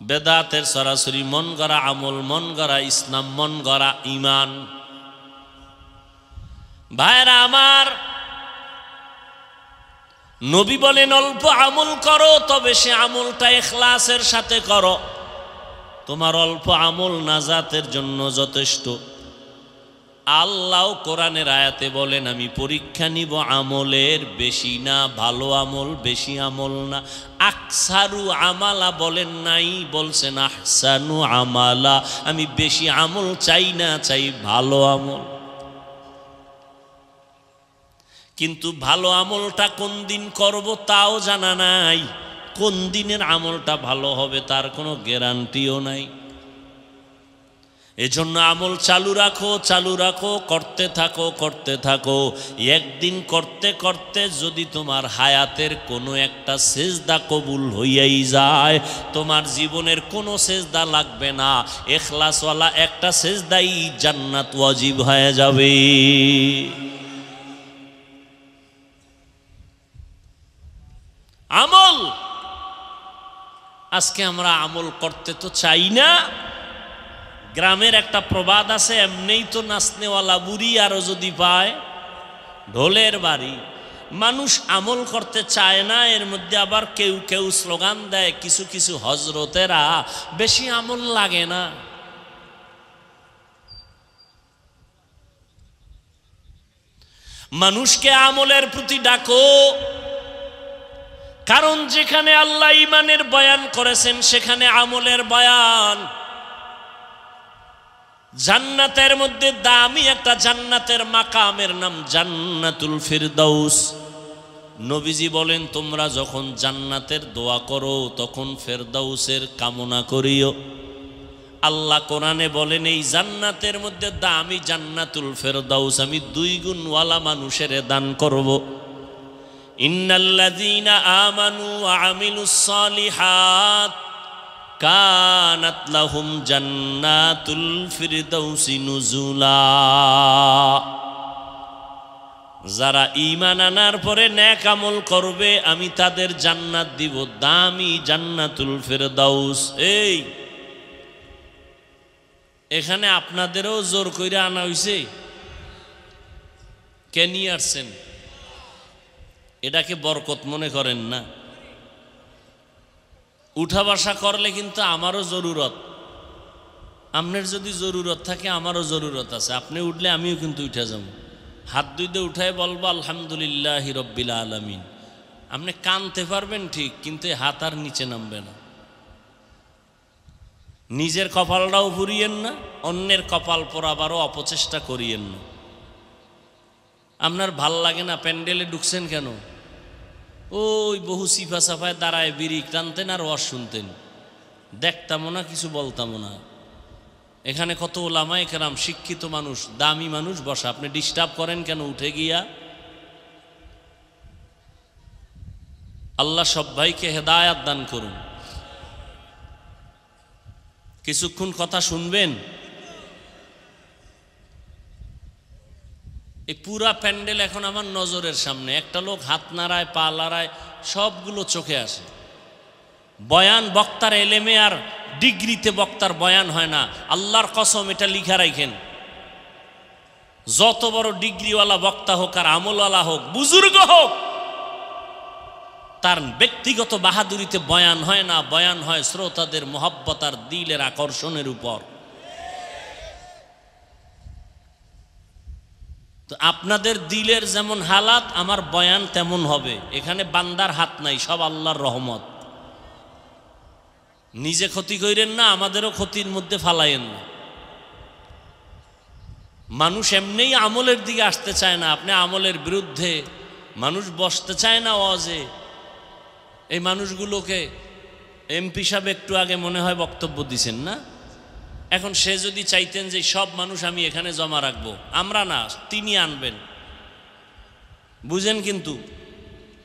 बेदातेर सरासरि मन गड़ा আমল, मन गड़ा इस्लाम, मन गड़ा ईमान। ভাইরা আমার, নবী বলেন অল্প আমল করো, তবে সে আমলটা ইখলাসের সাথে করো। তোমার অল্প আমল নাজাতের জন্য যথেষ্ট। আল্লাহ কোরআনের আয়াতে বলেন আমি পরীক্ষা নিব আমলের, বেশি না। ভালো আমল, বেশি আমল না। আকসারু আমালা বলেন নাই, বলছেন আহসানু আমালা। আমি বেশি আমল চাই না, চাই ভালো আমল। কিন্তু ভালো আমলটা কোন দিন করব তাও জানা নাই। কোন দিনের আমলটা ভালো হবে তার কোনো গ্যারান্টিও নাই। এজন্য আমল চালু রাখো, চালু রাখো, করতে থাকো, করতে থাকো। একদিন করতে করতে যদি তোমার হায়াতের কোনো একটা সেজদা কবুল হইয়াই যায়, তোমার জীবনের কোনো সেজদা লাগবে না। ইখলাসওয়ালা একটা সেজদাই জান্নাত ওয়াজিব হয়ে যাবে। আমল, আজকে আমরা আমল করতে তো চাই না। গ্রামের একটা প্রবাদ আছে, এমনিই তো নাচনেওয়ালা বুড়ি আরো যদি পায় ঢোলের বাড়ি। মানুষ আমল করতে চায় না, এর মধ্যে আবার কেউ কেউ স্লোগান দেয়, কিছু কিছু হজরতেরা, বেশি আমল লাগে না। মানুষকে আমলের প্রতি ডাকো, কারণ যেখানে আল্লাহ ঈমানের বয়ান করেছেন সেখানে আমলের বয়ান। জান্নাতের মধ্যে দামি একটা জান্নাতের মাকামের নাম জান্নাতুল ফিরদাউস। নবীজি বলেন তোমরা যখন জান্নাতের দোয়া করো তখন ফেরদাউসের কামনা করিও। আল্লাহ কোরআনে বলেন এই জান্নাতের মধ্যে দামি জান্নাতুল ফেরদাউস আমি 2 গুণওয়ালা মানুষের দান করব। ইন্নাল্লাযীনা আমানু ওয়া আমিলুস সালিহাত কানাত লাহুম জান্নাতুল ফিরদাউসি নুজুলা। যারা ঈমান আনার পরে নেক আমল করবে আমি তাদের জান্নাত দিব, দামি জান্নাতুল ফিরদাউস। এই এখানে আপনাদেরও জোর কইরা আনা হইছে, কে নিয়ে আসছেন? এটাকে বরকত মনে করেন না? উঠা বসা করলে কিন্তু আমারও জরুরত, আপনার যদি জরুরত থাকে আমারও জরুরত আছে। আপনি উঠলে আমিও কিন্তু উঠে যাব, হাত দুইতে উঠায় বলবো আলহামদুলিল্লাহি রব্বিল আলামিন। আপনি কানতে পারবেন ঠিক, কিন্তু হাত আর নিচে নামবে না। নিজের কপালটাও পুরিয়েন না, অন্যের কপাল পোড়াবারও অপচেষ্টা করিয়েন না। আপনার ভাল লাগে না প্যান্ডেলে ঢুকছেন কেন? ওই বহু সিফা সাফায় দাঁড়ায় বিড়ি টানতেন আর ওয়াজ শুনতেন, দেখতামও না, কিছু বলতামও না। এখানে কত ওলামায়ে কেরাম শিক্ষিত মানুষ, দামি মানুষ বসা, আপনি ডিস্টার্ব করেন কেন উঠে গিয়া? আল্লাহ সব ভাইকে হেদায়াত দান করুন। কিছুক্ষণ কথা শুনবেন। এই পুরা প্যান্ডেল এখন আমার নজরের সামনে, একটা লোক হাত নাড়ায়, পা নাড়ায়, সবগুলো চোখে আসে। বয়ান বক্তার এলেমে আর ডিগ্রিতে বক্তার বয়ান হয় না, আল্লাহর কসম এটা লিখা রাখেন। যত বড় ডিগ্রিওয়ালা বক্তা হোক আর আমলওয়ালা হোক, বুজুর্গ হোক, তার ব্যক্তিগত বাহাদুরিতে বয়ান হয় না, বয়ান হয় শ্রোতাদের মোহাব্বত আর দিলের আকর্ষণের উপর। তো আপনাদের দিলের যেমন হালাত আমার বয়ান তেমন হবে। এখানে বান্দার হাত নাই, সব আল্লাহর রহমত। নিজে ক্ষতি করেন না, আমাদেরও ক্ষতির মধ্যে ফালাইয়েন না। মানুষ এমনিই আমলের দিকে আসতে চায় না, আপনি আমলের বিরুদ্ধে। মানুষ বসতে চায় না ওয়াজে। এই মানুষগুলোকে এমপি সাহেব একটু আগে মনে হয় বক্তব্য দিছেন না? এখন সে যদি চাইতেন যে সব মানুষ আমি এখানে জমা রাখবো, আমরা না, তিনি আনবেন, বুঝেন? কিন্তু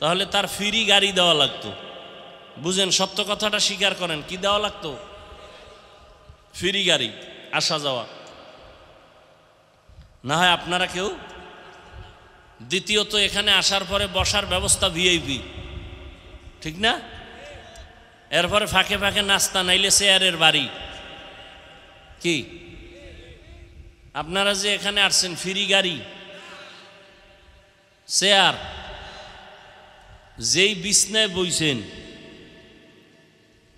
তাহলে তার ফ্রি গাড়ি দেওয়া লাগতো। বুঝেন, সত্য কথাটা স্বীকার করেন, কি দেওয়া লাগতো? ফ্রি গাড়ি, আসা যাওয়া। না হয় আপনারা কেউ। দ্বিতীয়ত এখানে আসার পরে বসার ব্যবস্থা ভিআইপি, ঠিক না? এরপরে ফাঁকে ফাঁকে নাস্তা, নাইলে চেয়ারের বাড়ি। কি আপনারা যে এখানে আসছেন, ফ্রি গাড়ি, চেয়ার, যেই বিছনায় বইছেন,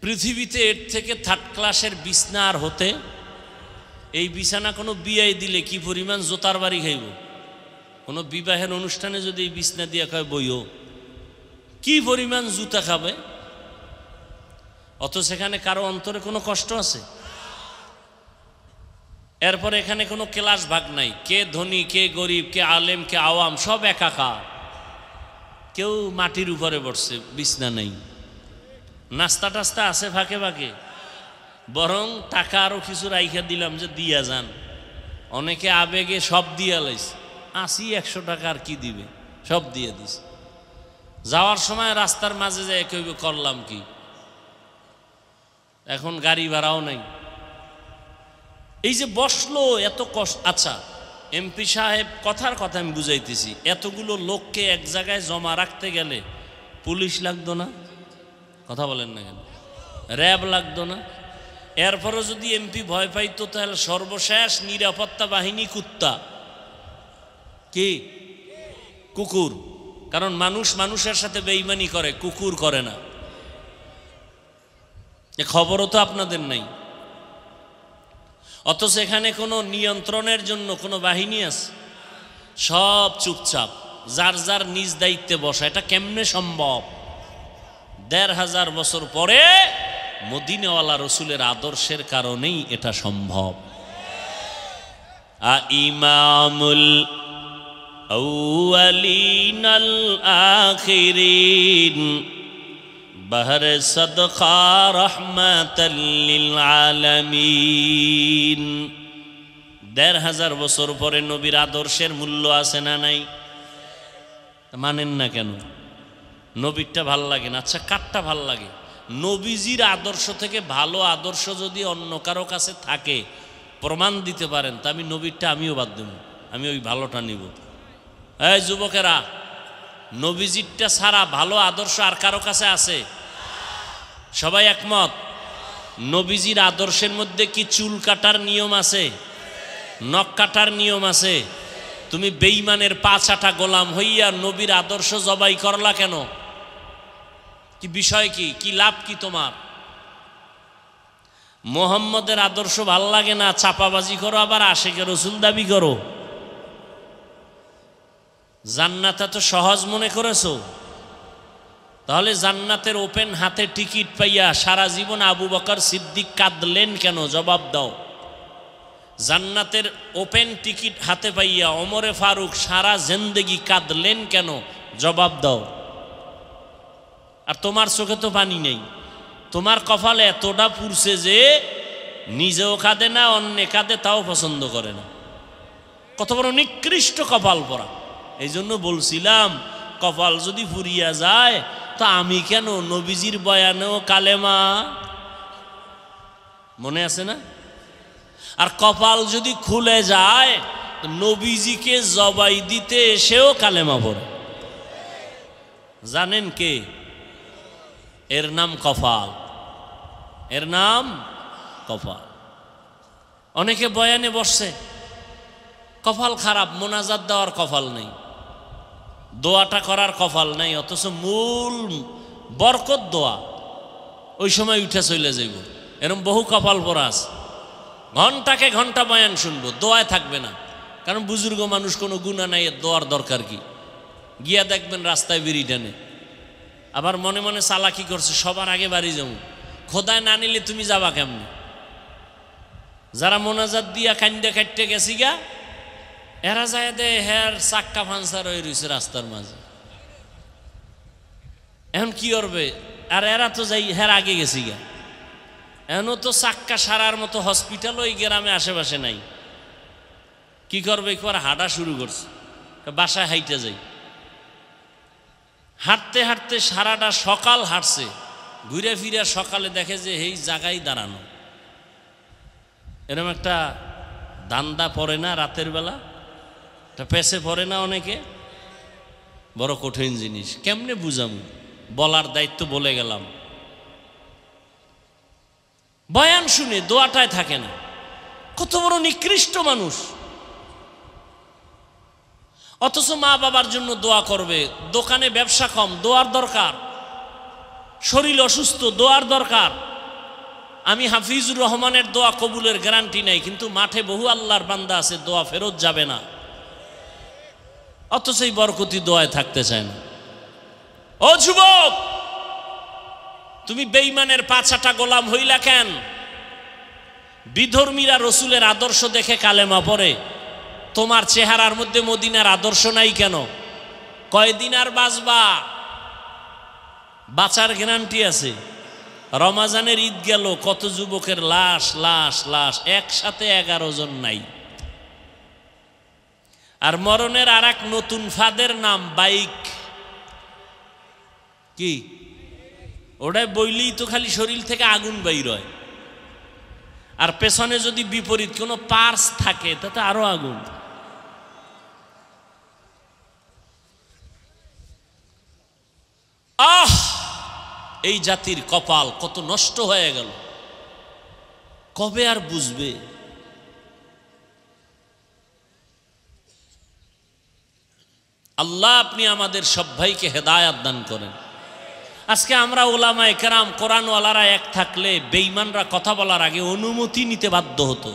পৃথিবীতে এর থেকে 3rd ক্লাসের বিছনা আর হতে? এই বিছানা কোনো বিয়াই দিলে কি পরিমাণ জোতার বাড়ি খাইব? কোনো বিবাহের অনুষ্ঠানে যদি এই বিছনা দিয়ে কয় বইও, কি পরিমাণ জুতা খাবে? অত সেখানে কারো অন্তরে কোনো কষ্ট আছে? এরপর এখানে কোনো ক্লাস ভাগ নাই, কে ধনী কে গরিব, কে আলেম কে আওয়াম, সব একাকার। কেউ মাটির উপরে বসছে, বিছনা নেই। নাস্তা টাস্তা আছে ফাঁকে ফাঁকে, বরং টাকা আরো কিছু রাইখা দিলাম যে দিয়া যান। অনেকে আবেগে সব দিয়া লাইছে, 80-100 টাকা আর কি দিবে, সব দিয়ে দিস। যাওয়ার সময় রাস্তার মাঝে যায় কইবে করলাম কি, এখন গাড়ি ভাড়াও নাই। এই যে বসলো এত কষ্ট। আচ্ছা এমপি সাহেব, কথার কথা আমি বুঝাইতেছি, এতগুলো লোককে এক জায়গায় জমা রাখতে গেলে পুলিশ লাগতো না? কথা বলেন না কেন? র্যাব লাগতো না? এরপরও যদি এমপি ভয় পাইতো, তাহলে সর্বশেষ নিরাপত্তা বাহিনী কুত্তা, কি কুকুর। কারণ মানুষ মানুষের সাথে বেঈমানি করে, কুকুর করে না। এ খবরও তো আপনাদের নাই। অথচ এখানে কোনো নিয়ন্ত্রণের জন্য কোনো বাহিনী আছে? সব চুপচাপ, যার যার নিজ দায়িত্বে বসা। এটা কেমনে সম্ভব? 1500 বছর পরে মদিনাওয়ালা রসুলের আদর্শের কারণেই এটা সম্ভব। ইমামুল আউয়ালিন আল আখিরিন বাহরে সাদকা রাহমাতাল লিল আলামিন। ১৫০০ বছর পরে নবীর আদর্শের মূল্য আছে না নাই? মানেন না কেন? নবীরটা ভাল লাগে না? আচ্ছা কারটা ভাল লাগে? নবীজির আদর্শ থেকে ভালো আদর্শ যদি অন্য কারো কাছে থাকে, প্রমাণ দিতে পারেন, তা আমি নবীরটা আমিও বাদ দেব, আমি ওই ভালোটা নিব। এই যুবকেরা, নবীজিরটা ছাড়া ভালো আদর্শ আর কারো কাছে আছে? সবাই একমত? নবীজির আদর্শের মধ্যে কি চুল কাটার নিয়ম আছে? নখ কাটার নিয়ম আছে? তুমি বেঈমানের পা চাটা গোলাম হইয়া নবীর আদর্শ জবাই করলা কেন? কি বিষয়, কি লাভ কি তোমার? মোহাম্মদের আদর্শ ভাল লাগে না, চাপাবাজি করো, আবার আশিকে রসুল দাবি করো। জান্নাত তো সহজ মনে করেছো? তাহলে জান্নাতের ওপেন হাতে টিকিট পাইয়া সারা জীবন আবু বকর সিদ্দিক কাঁদলেন কেন? জবাব দাও। জান্নাতের ওপেন টিকিট হাতে পাইয়া ওমরে ফারুক সারা জিন্দেগি কাঁদলেন কেন? জবাব দাও। আর তোমার চোখে তো পানি নেই, তোমার কপালে এতটা পুড়ছে যে নিজেও কাঁদে না, অন্য কাঁদে তাও পছন্দ করে না। কত বড় নিকৃষ্ট কপাল পরা! এই জন্য বলছিলাম, কপাল যদি ফুরিয়া যায় তো আমি কেন? নবীজির বয়ানেও কালেমা মনে আছে না? আর কপাল যদি খুলে যায়, নবীজিকে জবাই দিতে এসেও কালেমা পড়ে। জানেন কে? এর নাম কপাল, এর নাম কপাল। অনেকে বয়ানে বসছে, কপাল খারাপ, মোনাজাত দেওয়ার কপাল নেই, দোয়াটা করার কপাল নাই, অথচ মূল বরকত দোয়া ওই সময় উঠে চলে যাইব। এরকম বহু কপাল পরা আছে। ঘন্টাকে ঘন্টা বয়ান শুনবো, দোয়ায় থাকবে না, কারণ বুজুর্গ মানুষ, কোনো গুনাহ নাই, দোয়ার দরকার কি? গিয়া দেখবেন রাস্তায় বিড়ি টানে, আবার মনে মনে চালাকি করছে, সবার আগে বাড়ি যাবো, খোদায় না নিলে তুমি যাবা কেমনে? যারা মোনাজাত দিয়া কান্দে কাটতে গেছি গা, এরা যায় দে হের চাক্কা ফান্সার হয়ে রয়েছে রাস্তার মাঝে। এখন কি করবে? আর এরা তো যাই হের আগে গেছি গা, এখনও তো চাক্কা সারার মতো হসপিটাল ওই গ্রামে আশেপাশে নাই। কি করবে? একবার হাঁটা শুরু করছে, বাসায় হাইটে যাই। হাঁটতে হাঁটতে সারাটা সকাল হাঁটছে, ঘুরে ফিরে সকালে দেখে যে এই জায়গায় দাঁড়ানো। এরকম একটা দান্দা পড়ে না রাতের বেলা? এটা পেছে পড়ে না অনেকে? বড় কঠিন জিনিস, কেমনে বুঝামু? বলার দায়িত্ব বলে গেলাম। বয়ান শুনে দোয়াটায় থাকে না। কত বড় নিকৃষ্ট মানুষ! অথচ মা বাবার জন্য দোয়া করবে, দোকানে ব্যবসা কম, দোয়ার দরকার। শরীর অসুস্থ, দোয়ার দরকার। আমি হাফিজুর রহমানের দোয়া কবুলের গ্যারান্টি নাই, কিন্তু মাঠে বহু আল্লাহর বান্দা আছে, দোয়া ফেরত যাবে না, অথচ এই বরকতি দোয়ায় থাকতে চায় না। ও যুবক, তুমি বেঈমানের পাছাটা গোলাম হইলা কেন? বিধর্মীরা রসুলের আদর্শ দেখে কালেমা পড়ে, তোমার চেহারার মধ্যে মদিনার আদর্শ নাই কেন? কয়দিন আর বাঁচবা? বাঁচার গ্যারান্টি আছে? রমাজানের ঈদ গেল, কত যুবকের লাশ লাশ লাশ, একসাথে 11 জন নাই। আর মরণের আর এক নতুন ফাঁদের নাম বাইক। কি ওটাই বইলেই তো খালি শরীর থেকে আগুন বাইর হয়, আর পেছনে যদি বিপরীত কোনো পার্স থাকে তাতে আরো আগুন। আহ, এই জাতির কপাল কত নষ্ট হয়ে গেল, কবে আর বুঝবে? আল্লাহ আপনি আমাদের সব ভাইকে হেদায়াত দান করেন। আজকে আমরা ওলামায়ে কেরাম কোরআনওয়ালারা এক থাকলে বেঈমানরা কথা বলার আগে অনুমতি নিতে বাধ্য হতো।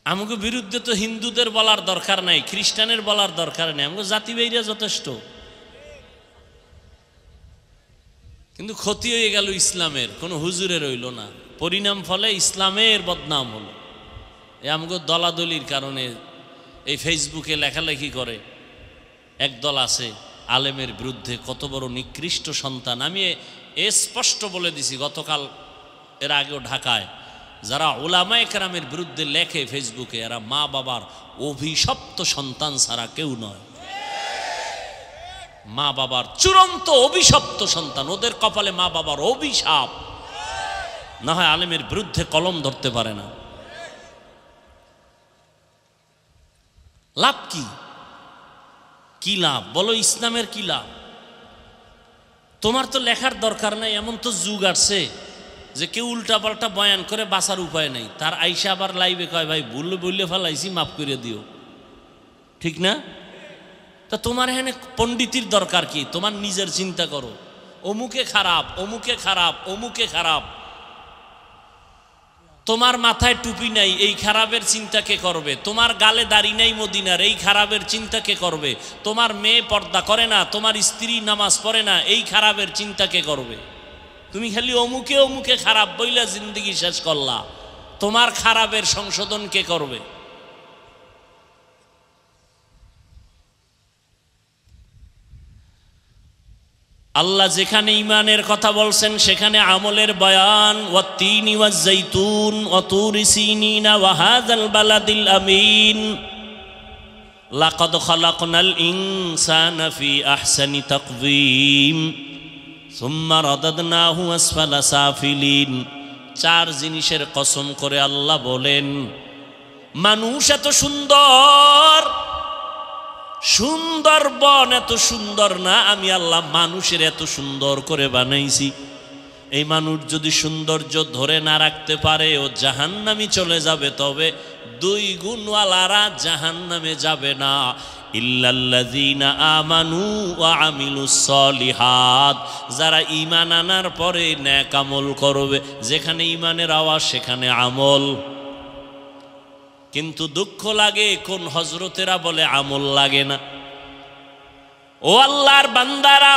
আমাকে বিরুদ্ধে তো হিন্দুদের বলার দরকার নাই, খ্রিস্টানের বলার দরকার নেই, আমাকে জাতি বেইরা যথেষ্ট। কিন্তু ক্ষতি হয়ে গেল ইসলামের, কোনো হুজুরের হইল না, পরিণাম ফলে ইসলামের বদনাম হলো। আমাকে দলাদলির কারণে এই ফেসবুকে লেখালেখি করে, একদল আছে আলেমের বিরুদ্ধে, কত বড় নিকৃষ্ট সন্তান। আমি স্পষ্ট বলে দিছি গতকাল, এর আগেও ঢাকায়, যারা উলামায়ে কেরামের বিরুদ্ধে লেখে ফেসবুকে, এরা মা বাবার অভিশপ্ত সন্তান ছাড়া কেউ নয়। মা বাবার চূড়ান্ত অভিশপ্ত সন্তান, ওদের কপালে মা বাবার অভিশাপ, না হয় আলেমের বিরুদ্ধে কলম ধরতে পারে না। লাভ কি? কি লাভ বলো? ইসলামের কি লাভ? তোমার তো লেখার দরকার নাই। এমন তো যুগ আসছে যে কেউ উল্টাপাল্টা বয়ান করে বাঁচার উপায় নাই, তার আইসা আবার লাইভে কয় ভাই ভুল বললে ফেলাইছি, মাফ করে দিও। ঠিক না? তা তোমার এখানে পণ্ডিতির দরকার কি? তোমার নিজের চিন্তা করো। অমুকে খারাপ, অমুকে খারাপ, অমুকে খারাপ। তোমার মাথায় টুপি নাই, এই খারাপের চিন্তা কে করবে? তোমার গালে দাড়ি নাই মদিনার, এই খারাপের চিন্তা কে করবে? তোমার মেয়ে পর্দা করে না, তোমার স্ত্রী নামাজ পড়ে না, এই খারাপের চিন্তা কে করবে? তুমি খালি অমুকে অমুকে খারাপ বইলা জিন্দগি শেষ করলা, তোমার খারাপের সংশোধন কে করবে? আল্লাহ যেখানে ঈমানের কথা বলছেন সেখানে আমলের বয়ান। ওয়াত-তিনি ওয়াজ-যাইতুন ওয়া তুরি সিনিনা ওয়া হাযাল বালাদিল আমিন লাকাদ খালাকনাল ইনসানা ফি আহসানি তাকওয়িম সুম্মা রাদাদনাহু আসফালা সাফিলিন। চার জিনিসের কসম করে আল্লাহ বলেন, মানুষ এত সুন্দর, সুন্দরবন এত সুন্দর না, আমি আল্লাহ মানুষের এত সুন্দর করে বানাইছি। এই মানুষ যদি সৌন্দর্য ধরে না রাখতে পারে ও জাহান্নামে চলে যাবে, তবে দুই গুণওয়ালারা জাহান্নামে যাবে না। ইল্লাল্লাযীনা আমানু ওয়া আমিলুস সলিহাত, যারা ঈমান আনার পরে নেক আমল করবে। যেখানে ঈমানের আওয়াজ সেখানে আমল। কিন্তু দুঃখ লাগে কোন হযরতেরা বলে আমল লাগে না। ও আল্লাহর বান্দারা,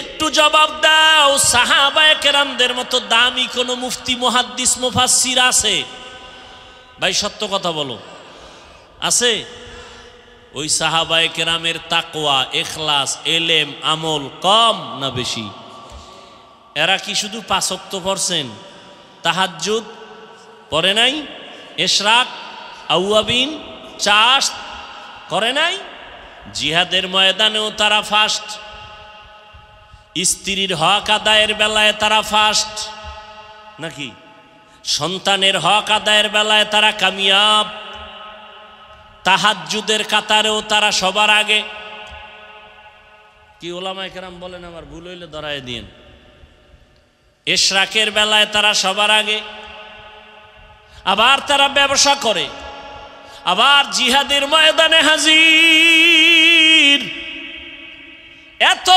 একটু জবাব দাও, সাহাবায়ে কেরামদের মতো দামি কোন মুফতি, মুহাদ্দিস, মুফাসসির আছে? ভাই সত্য কথা বলো, আছে? ওই সাহাবায়ে কেরামের তাকওয়া, ইখলাস, ইলম, আমল কম না বেশি? এরা কি শুধু 5 ওয়াক্ত পড়ছেন? তাহাজ্জুদ পড়ে নাই? ইশরাক, আউয়াবিন, চাষ করে নাই? জিহাদের ময়দানেও তারা ফার্স্ট। স্ত্রীর হক আদায়ের বেলায় তারা ফার্স্ট নাকি? সন্তানের হক আদায়ের বেলায় তারা কামিয়াব। তাহাজ্জুদের কাতারেও তারা সবার আগে। কি ওলামায়ে কেরাম বলেন, আমার ভুল হইলে ধরায় দিন। ইশরাকের বেলায় তারা সবার আগে। আবার তারা ব্যবসা করে, আবার জিহাদের ময়দানে হাজির। এত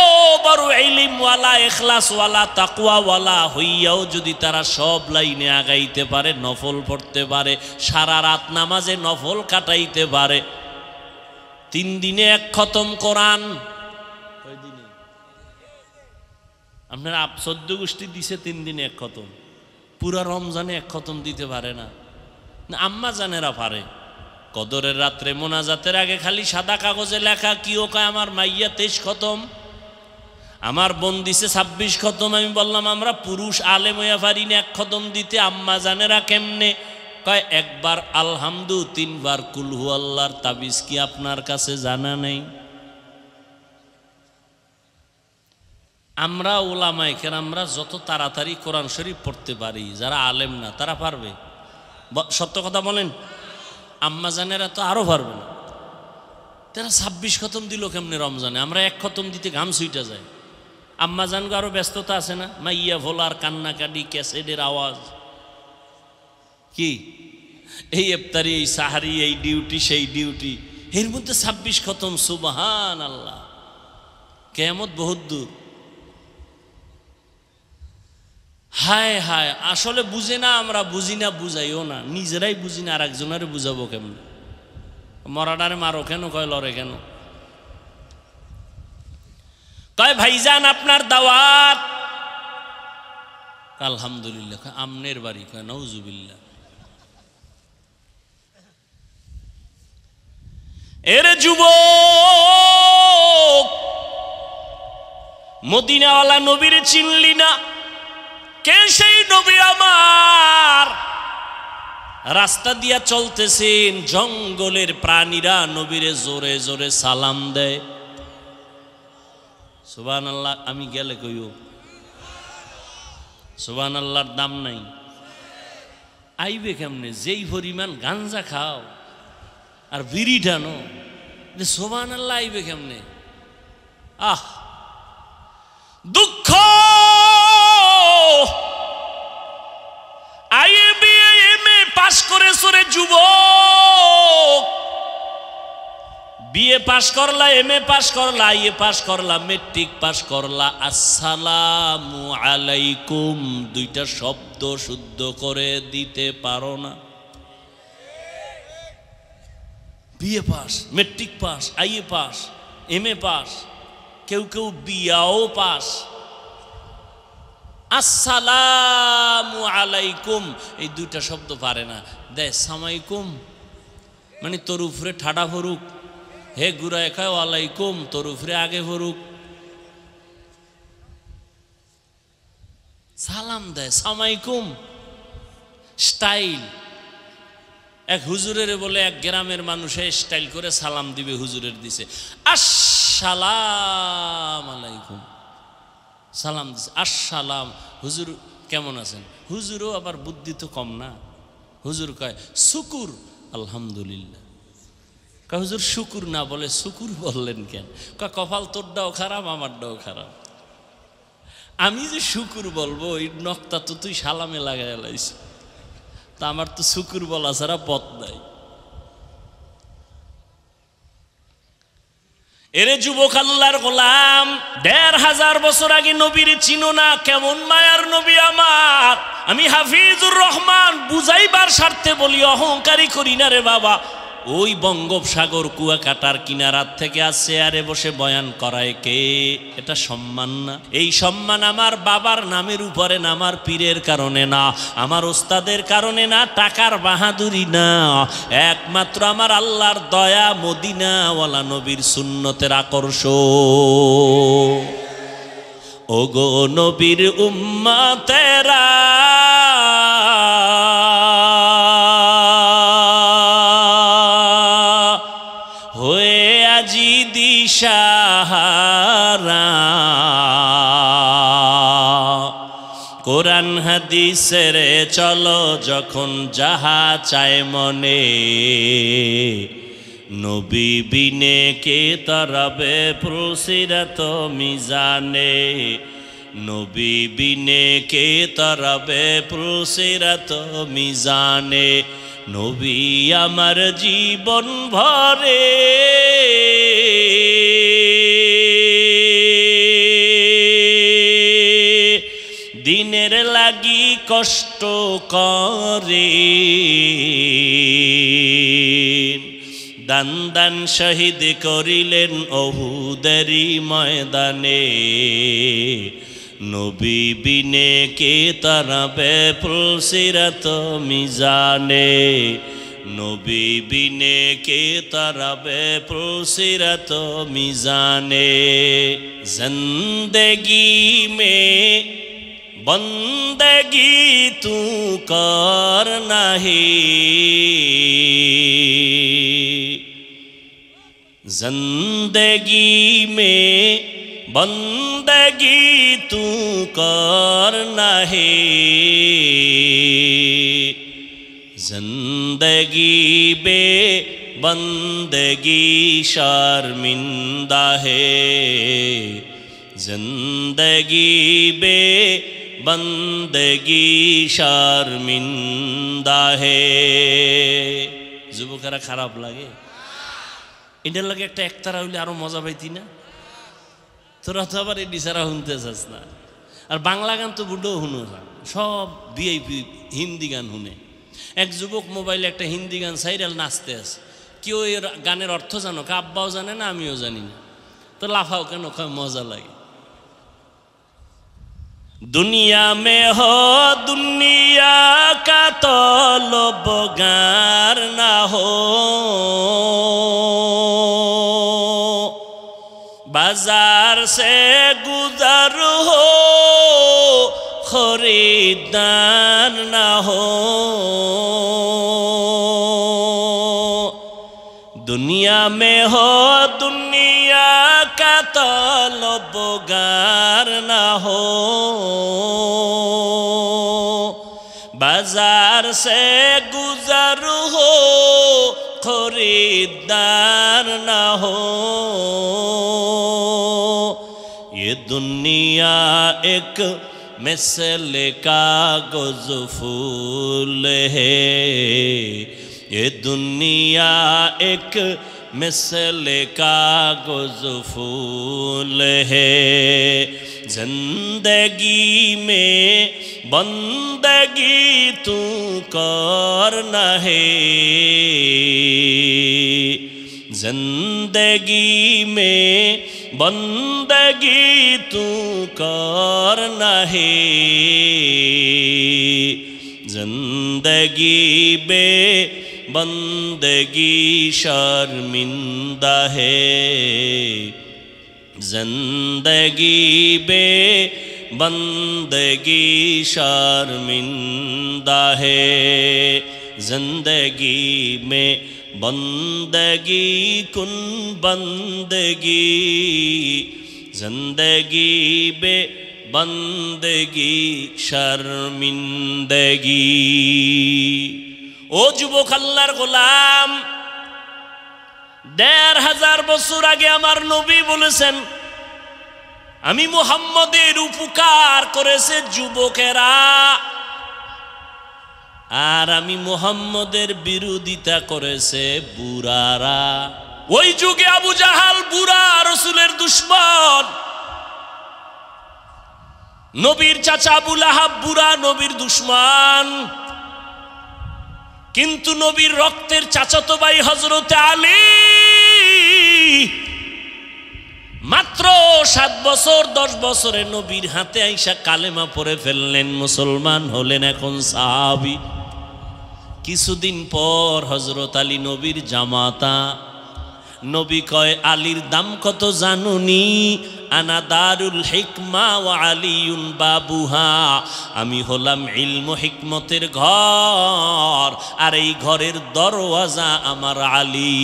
বড় ইলমওয়ালা, ইখলাসওয়ালা, তাকওয়াওয়ালা হইয়াও যদি তারা সব লাইনে আগাইতে পারে, নফল পড়তে পারে, সারা রাত নামাজে নফল কাটাইতে পারে, 3 দিনে 1 খতম কোরআন, কয় দিনে? আপনারা 14 গোষ্ঠী দিছে 3 দিনে 1 খতম, পুরা রমজানে 1 খতম দিতে পারে না। আম্মা জানেরা পারে। কদরের রাত্রে মোনাজাতের আগে খালি সাদা কাগজে লেখা, কিও কয় আমার মাইয়া 23 খতম, আমার বোন দিছে 26 খতম। আমি বললাম আমরা পুরুষ আলেম হইয়া পারি না 1 খতম দিতে, আম্মা জানেরা কেমনে? কয় একবার আলহামদু, 3 বার কুল হু আল্লাহর তাবিজ কি আপনার কাছে জানা নেই? আমরা ওলামায়ে কেরামরা যত তাড়াতাড়ি কোরআন শরীফ পড়তে পারি, যারা আলেম না তারা পারবে? সত্য কথা বলেন। আম্মা জানেরা তো আরো পারবে না। তারা 26 খতম দিল কেমনে রমজানে? আমরা 1 খতম দিতে ঘাম ছুইটা যায়। আম্মা জানগো আরো ব্যস্ততা আছে না? মাইয়া ভোলার কান্নাকাটি, ক্যাসেটের আওয়াজ, কি এই ইফতারি, এই সাহারি, এই ডিউটি, সেই ডিউটি, এর মধ্যে 26 খতম। সুবহানাল্লাহ, কিয়ামত বহুত দূর। হায় হায়, আসলে বুঝে না, আমরা বুঝি না, বুঝাইও না, নিজেরাই বুঝি না, আর একজনের বুঝাবো কেমন? মরাডারে মারো কেন? কয় লড়ে কেন? কয় ভাইজান আপনার দাওয়াত। আলহামদুলিল্লাহ। আমনের বাড়ি? কয় নাউজুবিল্লাহ। এর যুবক, মদিনাওয়ালা নবীর চিনলি না? কে সেই নবী আমার? রাস্তা দিয়া চলতেছেন, জঙ্গলের প্রাণীরা নবীরে জোরে জোরে সালাম দেয়। সুবহানাল্লাহ। আমি গেলে কইও সুবহানাল্লাহর দাম নাই। আইবে কেমনে? যেই পরিমাণ গাঞ্জা খাও আর বিড়ি টানো, সুবহানাল্লাহ আইবে কেমনে? আহ, দুঃখ। আইএ পাশ করে সরে যুবক, বিএ পাশ করলা, এমএ পাশ করলা, আইএ পাশ করলা, মেট্রিক পাশ করলা, আসসালামু আলাইকুম দুইটা শব্দ শুদ্ধ করে দিতে পারো না। BA pass, matric pass, IA pass, MA pass, কেউ কেউ বিয়াও পাস, আসসালামু আলাইকুম এই দুইটা শব্দ পারে না। দে সামাইকুম মানে তোর উপরে ঠাডা ভরুক, হে গুড়ায় খায় ওয়ালাইকুম তোর উপরে আগে ভরুক। সালাম দেয় সামাইকুম স্টাইল। এক হুজুরের বলে এক গ্রামের মানুষে স্টাইল করে সালাম দিবে, হুজুরের দিছে আসসালাম আলাইকুম, সালাম দিছে আসসালাম। হুজুর কেমন আছেন? হুজুরও আবার বুদ্ধি তো কম না, হুজুর কয় শুকুর আলহামদুলিল্লাহ। কয় হুজুর শুকুর না বলে শুকুর বললেন কেন? কয় কপাল তোরটাও খারাপ আমারটাও খারাপ, আমি যে শুকুর বলবো এই নক্তা তো তুই সালামে লাগাই লাইছ, তা আমার তো শুকুর বলা ছাড়া পথ নাই। এরে যুবক আল্লাহর গোলাম, ১৫০০ বছর আগে নবীর চিনো না? কেমন মায়ার নবী আমার। আমি হাফিজুর রহমান বুঝাইবার স্বার্থে বলি, অহংকারী করি না রে বাবা। ওই বঙ্গোপসাগর কুয়াকাটার কিনারার থেকে আসছে আরে বসে বয়ান করায় কে? এটা সম্মান না? এই সম্মান আমার বাবার নামের উপরে না, আমার পীরের কারণে না, আমার ওস্তাদের কারণে না, টাকার বাহাদুরি না, একমাত্র আমার আল্লাহর দয়া, মদিনাওয়ালা নবীর সুন্নতের আকর্ষণ। ওগো নবীর উম্মতেরা, দিশাহারা কোরআন হাদিসের চলো যখন যাহা চায় মনে, নবী বিনে কে তরবে পুলসিরাত মিজানে, নবী বিনে কে তরবে পুলসিরাত মিজানে। নবী আমার জীবন ভরে দিনের লাগি কষ্ট করে, দান দান শহীদ করিলেন ওহুদেরই ময়দানে, নবী বিনে কে তারাবে পুলসিরাত মিজানে, নবী বিনে কে তারাবে পুলসিরাত মিজানে। জিंदगी में बंदगी तू कर नहीं, जिंदगी में बंदगी तू कर नहीं, जिंदगी बे बंदगी शर्मिंदा है, जिंदगी बे बंदगी शर्मिंदा है। যুবকেরা খারাপ লাগে? এটার লাগে একটা একতারা হইলে আরো মজা পাইতি না? তোরা তো আবার এই দিশারা শুনতে চাস না। আর বাংলা গান তো বুডো শুনো না, সব ভিআইপি হিন্দি গান শুনে। এক যুবক মোবাইলে একটা হিন্দি গান সাইরাল নাচতে আছে, কেউ এর গানের অর্থ জানো? আব্বাও জানে না, আমিও জানি না, তো লাফাও কেন? মজা লাগে। दुनिया में हो दुनिया का तलबगार ना हो, बाजार से गुजर हो खरीदार ना हो दुनिया में हो दुनिया का तलबगार ना हो बाजार से गुजर हो खरीदार ना हो ये दुनिया एक मिसल कागज़ फूल है ये दुनिया एक मिसल कागज़ फूल है जिंदगी में बंदगी तू करना है जिंदगी में बंदगी तू करना है जिंदगी बे बंदगी शर्मिंदा है जिंदगी बे बंदगी शर्मिंदा है जिंदगी में बंदगी कुन बंदगी जिंदगी बे बंदगी शर्मिंदगी ओ যুবক আল্লাহর গোলাম ১৫০০ বছর আগে আমার নবী বলেছেন আমি মুহাম্মদের উপকার করেছে যুবকেরা আর আমি মুহাম্মদের বিরোধিতা করেছে বুড়ারা ওই যুগে আবু জাহাল বুড়া রাসূলের দুশমন নবীর চাচা আবু লাহাব বুড়া নবীর দুশমন কিন্তু নবীর রক্তের চাচাতো ভাই হযরত আলী মাত্র 7 বছর 10 বছরে নবীর হাতে আইসা কালেমা পড়ে ফেললেন মুসলমান হলেন এখন সাহাবী কিছুদিন পর হযরত আলী নবীর জামাতা নবী কয় আলীর দাম কত জানুনি আনা দারুল হিকমা ওয়া আলিউন বাবুহা আমি হলাম ইলম হিকমতের ঘর আর এই ঘরের দরওয়াজা আমার আলী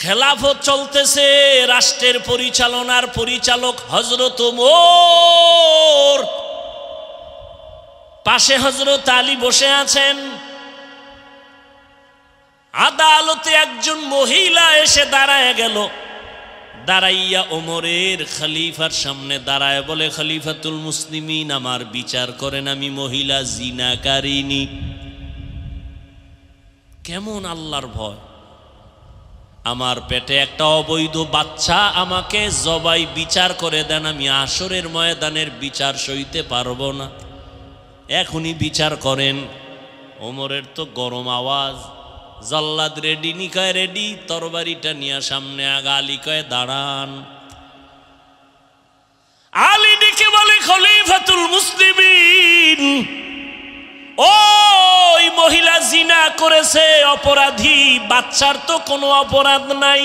খেলাফত চলতেছে রাষ্ট্রের পরিচালনার পরিচালক হযরত ওমর পাশে হযরত আলী বসে আছেন আদালতে একজন মহিলা এসে দাঁড়ায় গেল দাঁড়াইয়া ওমরের খলিফার সামনে দাঁড়ায় বলে খলিফাতুল মুসলিমিন আমার বিচার করেন আমি মহিলা জিনাকারিনী কেমন আল্লাহর ভয় আমার পেটে একটা অবৈধ বাচ্চা আমাকে জবাই বিচার করে দেন আমি আসরের ময়দানের বিচার সইতে পারবো না এখনই বিচার করেন ওমরের তো গরম আওয়াজ জল্লাদ রেডি নিকায় রেডি তরবারিটা নিয়ে সামনে আগা আলী কয় দাঁড়ান আলী ডেকে বলে খলিফাতুল মুসলিমিন ওই মহিলা জিনা করেছে অপরাধী বাচ্চার তো কোনো অপরাধ নাই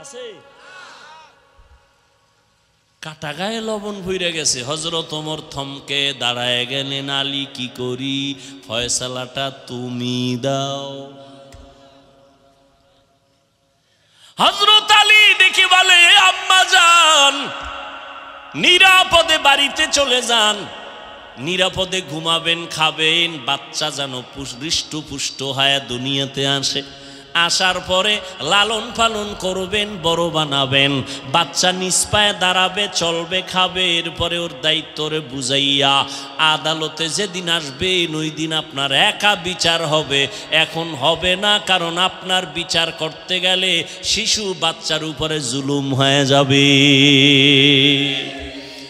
আছে কাটা গায়ে লবণ ভইরা গেছে হযরত ওমর থমকে দাঁড়ায় গেলেন আলী কি করি ফয়সালাটা তুমি দাও হযরত আলী দেখে বলে আম্মা জান নিরাপদে বাড়িতে চলে যান নিরাপদে ঘুমাবেন খাবেন বাচ্চা যেন হৃষ্টপুষ্ট হয়ে দুনিয়াতে আসে আসার পরে লালন পালন করবেন বড় বানাবেন বাচ্চা নিজ পায়ে দাঁড়াবে চলবে খাবে এরপরে ওর দায়িত্বরে বুঝাইয়া আদালতে যেদিন আসবেন ওই দিন আপনার একা বিচার হবে এখন হবে না কারণ আপনার বিচার করতে গেলে শিশু বাচ্চার উপরে জুলুম হয়ে যাবে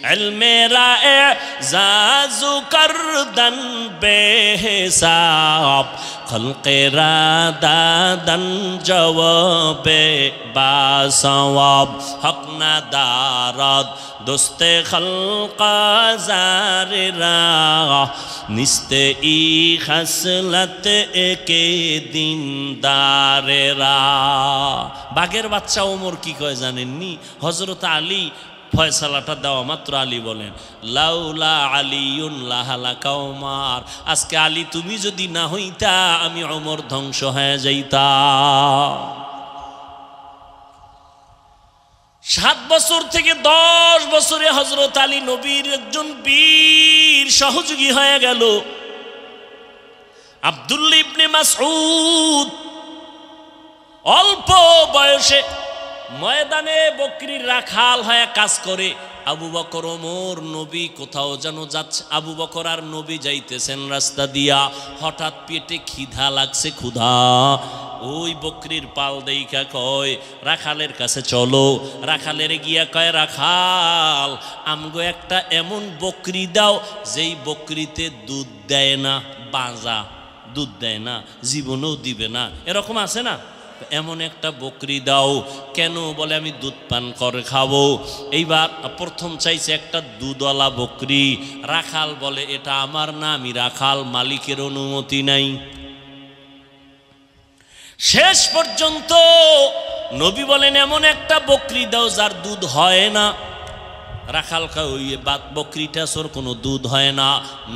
इल्मे राज़ु करदन बेहिसाब खल्क़े रादा दन जवाबे बासवाब हक ना दारद दोस्ते खल्क़ा ज़ारिरा निस्ते ई खसलत एके दिन दारेरा। बागेर बाच्चा ओमर की कय जानेननी? हजरत आली ফয়সালাটা দেওয়া মাত্র আলী বলেন লাউলা আলিউন লাহালাকা ওমর, আজকে আলী তুমি যদি না হইতা আমি ওমর ধ্বংস হয়ে যাইতাম। 7 বছর থেকে 10 বছরে হযরত আলী নবীর একজন বীর সহযোগী হয়ে গেল। আব্দুল্লাহ ইবনে মাসউদ অল্প বয়সে ময়দানে বকরির রাখাল হয়ে কাজ করে। আবু বকর ওমর নবী কোথাও যেন যাচ্ছে, আবু বকর আর নবী যাইতেছেন রাস্তা দিয়া, হঠাৎ পেটে খিদা লাগছে, ক্ষুধা। ওই বকরির পাল দেইখা কয় রাখালের কাছে চলো। রাখালের গিয়া কয় রাখাল আমগো একটা এমন বকরি দাও যেই বকরিতে দুধ দেয় না, বাঁজা, দুধ দেয় না, জীবনেও দিবে না, এরকম আছে না? এমন একটা বকরি দাও। কেন? বলে আমি দুধ পান করে খাবো। এইবার প্রথম চাইছে একটা দুধওয়ালা বকরি। রাখাল বলে এটা আমার না, আমি রাখাল, মালিকের অনুমতি নাই। শেষ পর্যন্ত নবী বলেন এমন একটা বকরি দাও যার দুধ হয় না। রাখাল কয় ওই বকরিটা সোর কোনো দুধ হয় না।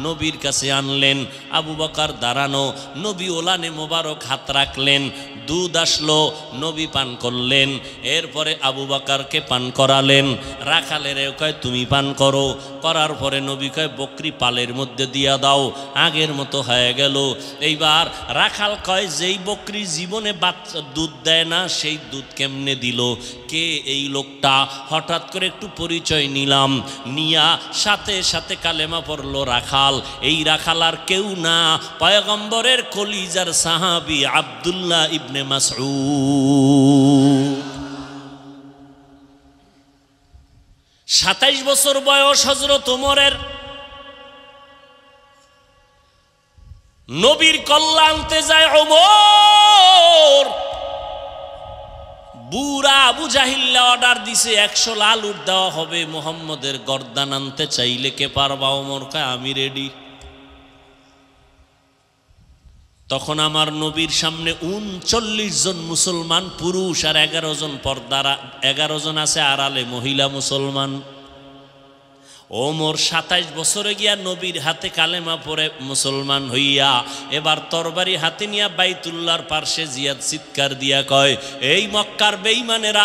নবীর কাছে আনলেন, আবু বকর দাঁড়ানো, নবী ওলানে মোবারক হাত রাখলেন, দুধ আসলো, নবী পান করলেন। এরপরে আবু বকরকে পান করালেন। রাখালেরও কয় তুমি পান করো। করার পরে নবী কয় বকরি পালের মধ্যে দিয়া দাও, আগের মতো হয়ে গেল। এইবার রাখাল কয় যেই বকরি জীবনে বাচ্চা দুধ দেয় না সেই দুধ কেমনে দিল? কে এই লোকটা? হঠাৎ করে একটু পরিচয় নিলাম, নিয়া সাথে সাথে কালেমা পড়লো রাখাল। এই রাখাল আর কেউ না, পয়গম্বরের কলিজার সাহাবী আব্দুল্লাহ ইবনে মাসউদ। 27 বছর বয়স হযরত ওমরের। নবীর কল্লা আনতে যায় ওমর। বুড়া আবু জাহিল্লা অর্ডার দিছে 100 লাল উট দেওয়া হবে, মুহাম্মদের গর্দান আনতে চাইলে কে পারবা? ওমর কয় আমি রেডি। তখন আমার নবীর সামনে 39 জন মুসলমান পুরুষ আর 11 জন পর্দারা, 11 জন আছে আড়ালে মহিলা মুসলমান। ওমর 27 বছরে গিয়া নবীর হাতে কালেমা পড়ে মুসলমান হইয়া এবার তরবারি হাতে নিয়া বাইতুল্লাহর পার্শ্বে জিয়াদ চিৎকার দিয়া কয় এই মক্কার বেঈমানেরা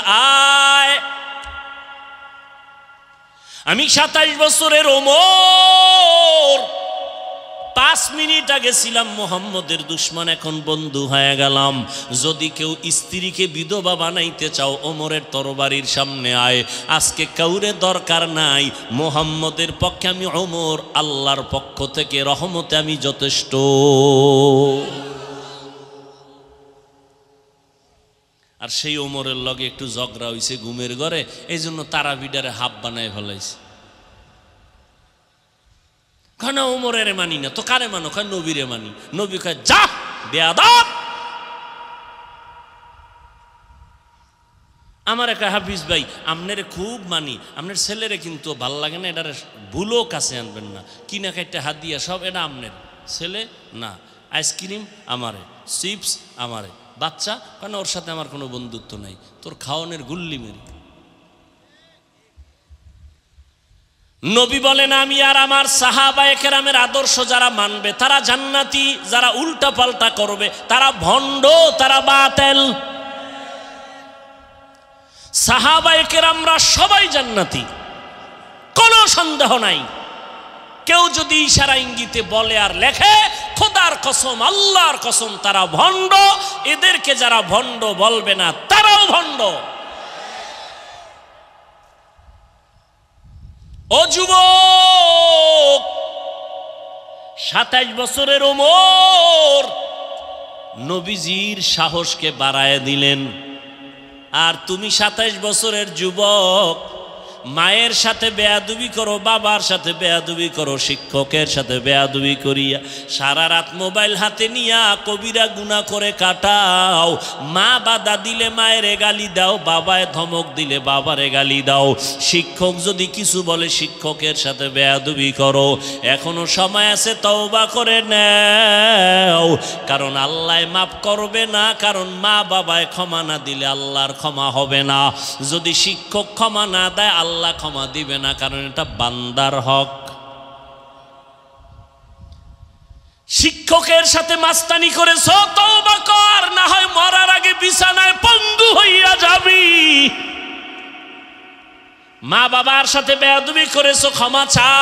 আয়, আমি 27 বছরের ওমর 5 মিনিট আগে ছিলাম মুহাম্মদের দুশমন, এখন বন্ধু হয়ে গেলাম। যদি কেউ স্ত্রীকে বিধবা বানাইতে চাও ওমরের তরবারির সামনে আয়। আজকে কাউরে দরকার নাই, মুহাম্মদের পক্ষে আমি ওমর, আল্লাহর পক্ষ থেকে রহমতে আমি যথেষ্ট। আর সেই ওমরের লগে একটু ঝগড়া হইছে ঘুমের ঘরে, এই জন্য তারাবিডারে হাফ বানায় ফেলাইছে। কেন ওমরের মানি না তো কারে মানো? কয় নবীরে মানি। নবী কয় যা বেয়াদব। আমার একটা হাফিজ ভাই আমনেরে খুব মানি, আপনার ছেলেরে কিন্তু ভাল লাগে না, এটার ভুলও কাছে আনবেন না, কিনা খাইতে হাত দিয়া সব এটা আমনের ছেলে না। আইসক্রিম আমারে, চিপস আমারে, বাচ্চা কেন ওর সাথে আমার কোনো বন্ধুত্ব নাই, তোর খাওয়ানোর গুল্লি মেরি। নবী বলেন আমি আর আমার সাহাবায়ে কেরামের আদর্শ যারা মানবে তারা জান্নাতি, যারা উল্টা পাল্টা করবে তারা ভণ্ড, তারা বাতিল। সাহাবায়ে কেরামরা সবাই জান্নাতি, কোনো সন্দেহ নাই। কেউ যদি ইশারা ইঙ্গিতে বলে আর লেখে খোদার কসম, আল্লাহর কসম তারা ভণ্ড। এদেরকে যারা ভণ্ড বলবে না তারাও ভণ্ড। ও যুবক, 27 বছরের ওমর নবীজির সাহসকে বাড়ায় দিলেন। আর তুমি 27 বছরের যুবক, মায়ের সাথে বেয়াদবি করো, বাবার সাথে বেয়াদবি করো, শিক্ষকের সাথে বেয়াদবি করিয়া সারা রাত মোবাইল হাতে নিয়া কবিরা গুনাহ করে কাটাও। মা বাধা দিলে মায়ের গালি দাও, বাবায় ধমক দিলে বাবারে গালি দাও, শিক্ষক যদি কিছু বলে শিক্ষকের সাথে বেয়াদবি করো। এখনো সময় আছে, তওবা করে নাও, কারণ আল্লাহ মাফ করবে না। কারণ মা বাবায় ক্ষমা না দিলে আল্লাহর ক্ষমা হবে না। যদি শিক্ষক ক্ষমা না দেয় আল্লাহ ক্ষমা দিবে না, কারণ এটা বান্দার হক। শিক্ষকের সাথে মাস্তানি করেছ, তওবা কর, না হয় মরার আগে বিছানায় পঙ্গু হইয়া যাবি। মা বাবার সাথে বেয়াদবি করেছ, ক্ষমা চা,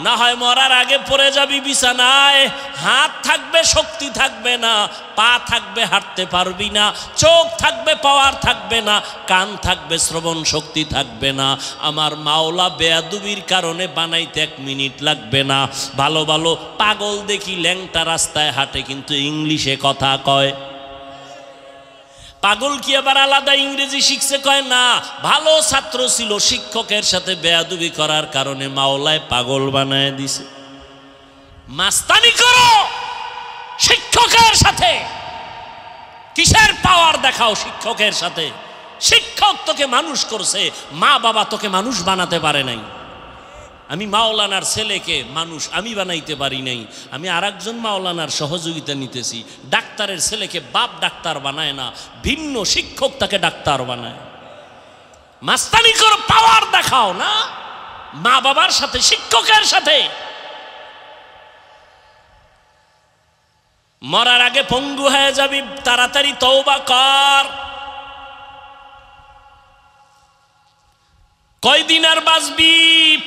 না হয় মরার আগে পড়ে যাবি বিছানায়। হাত থাকবে শক্তি থাকবে না, পা থাকবে হাঁটতে পারবি না, চোখ থাকবে পাওয়ার থাকবে না, কান থাকবে শ্রবণ শক্তি থাকবে না। আমার মাওলা বেয়াদবির কারণে বানাইতে 1 মিনিট লাগবে না। ভালো ভালো পাগল দেখি ল্যাংটা রাস্তায় হাঁটে কিন্তু ইংলিশে কথা কয়। পাগল কি আবার আলাদা ইংরেজি শিখছে? কয় না, ভালো ছাত্র ছিল, শিক্ষকের সাথে বেয়াদবি করার কারণে মাওলায় পাগল বানায় দিছে। মাস্তানি করো শিক্ষকের সাথে, কিসের পাওয়ার দেখাও শিক্ষকের সাথে? শিক্ষক তোকে মানুষ করছে, মা বাবা তোকে মানুষ বানাতে পারে নাই। আমি মাওলানার ছেলেকে মানুষ আমি বানাইতে পারি নাই, আমি আরেকজন মাওলানার সহযোগিতা নিতেছি। ডাক্তারের ছেলেকে বাপ ডাক্তার বানায় না, ভিন্ন শিক্ষক তাকে ডাক্তার বানায়। মাস্তানি করো, পাওয়ার দেখাও না মা বাবার সাথে, শিক্ষকের সাথে। মরার আগে পঙ্গু হয়ে যাবি, তাড়াতাড়ি তওবা কর। কয়দিন আর বাঁচবি?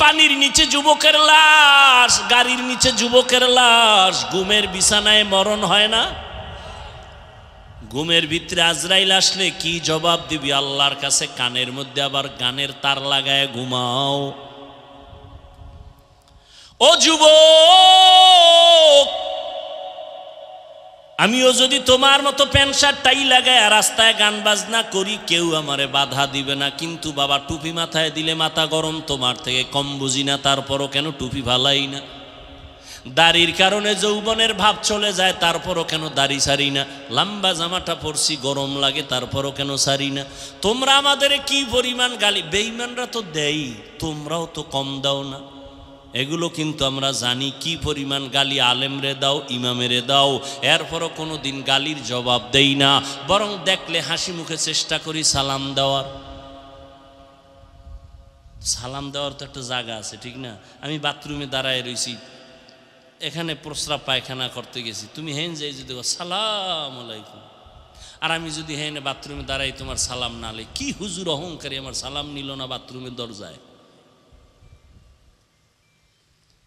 পানির নিচে যুবকের লাশ, গাড়ির নিচে যুবকের লাশ। ঘুমের বিছানায় মরণ হয় না? ঘুমের ভিতরে আজরাইল আসলে কি জবাব দিবি আল্লাহর কাছে? কানের মধ্যে আবার গানের তার লাগায় ঘুমাও। ও যুবক, আমিও যদি তোমার মতো প্যান্ট শার্ট টাই লাগায় রাস্তায় গান বাজনা করি, কেউ আমারে বাধা দিবে না। কিন্তু বাবা টুপি মাথায় দিলে মাথা গরম, তোমার থেকে কম বুঝি না, তারপরও কেন টুপি ভালাই না? দাড়ির কারণে যৌবনের ভাব চলে যায়, তারপরও কেন দাড়ি সারি না? লম্বা জামাটা পরছি গরম লাগে, তারপরও কেন সারি না? তোমরা আমাদের কি পরিমাণ গালি, বেঈমানরা তো দেই, তোমরাও তো কম দাও না। এগুলো কিন্তু আমরা জানি কি পরিমাণ গালি আলেমরে দাও, ইমামেরে দাও, এরপরও কোনো দিন গালির জবাব দেই না, বরং দেখলে হাসি মুখে চেষ্টা করি সালাম দেওয়ার। সালাম দেওয়ার তো একটা জায়গা আছে, ঠিক না? আমি বাথরুমে দাঁড়ায় রয়েছি, এখানে প্রস্রাব পায়খানা করতে গেছি, তুমি হেন যাই যদি সালাম আলাইকুম, আর আমি যদি হেন বাথরুমে দাঁড়াই তোমার সালাম না লে, কি হুজুর অহংকারী, আমার সালাম নিল না বাথরুমের দরজায়।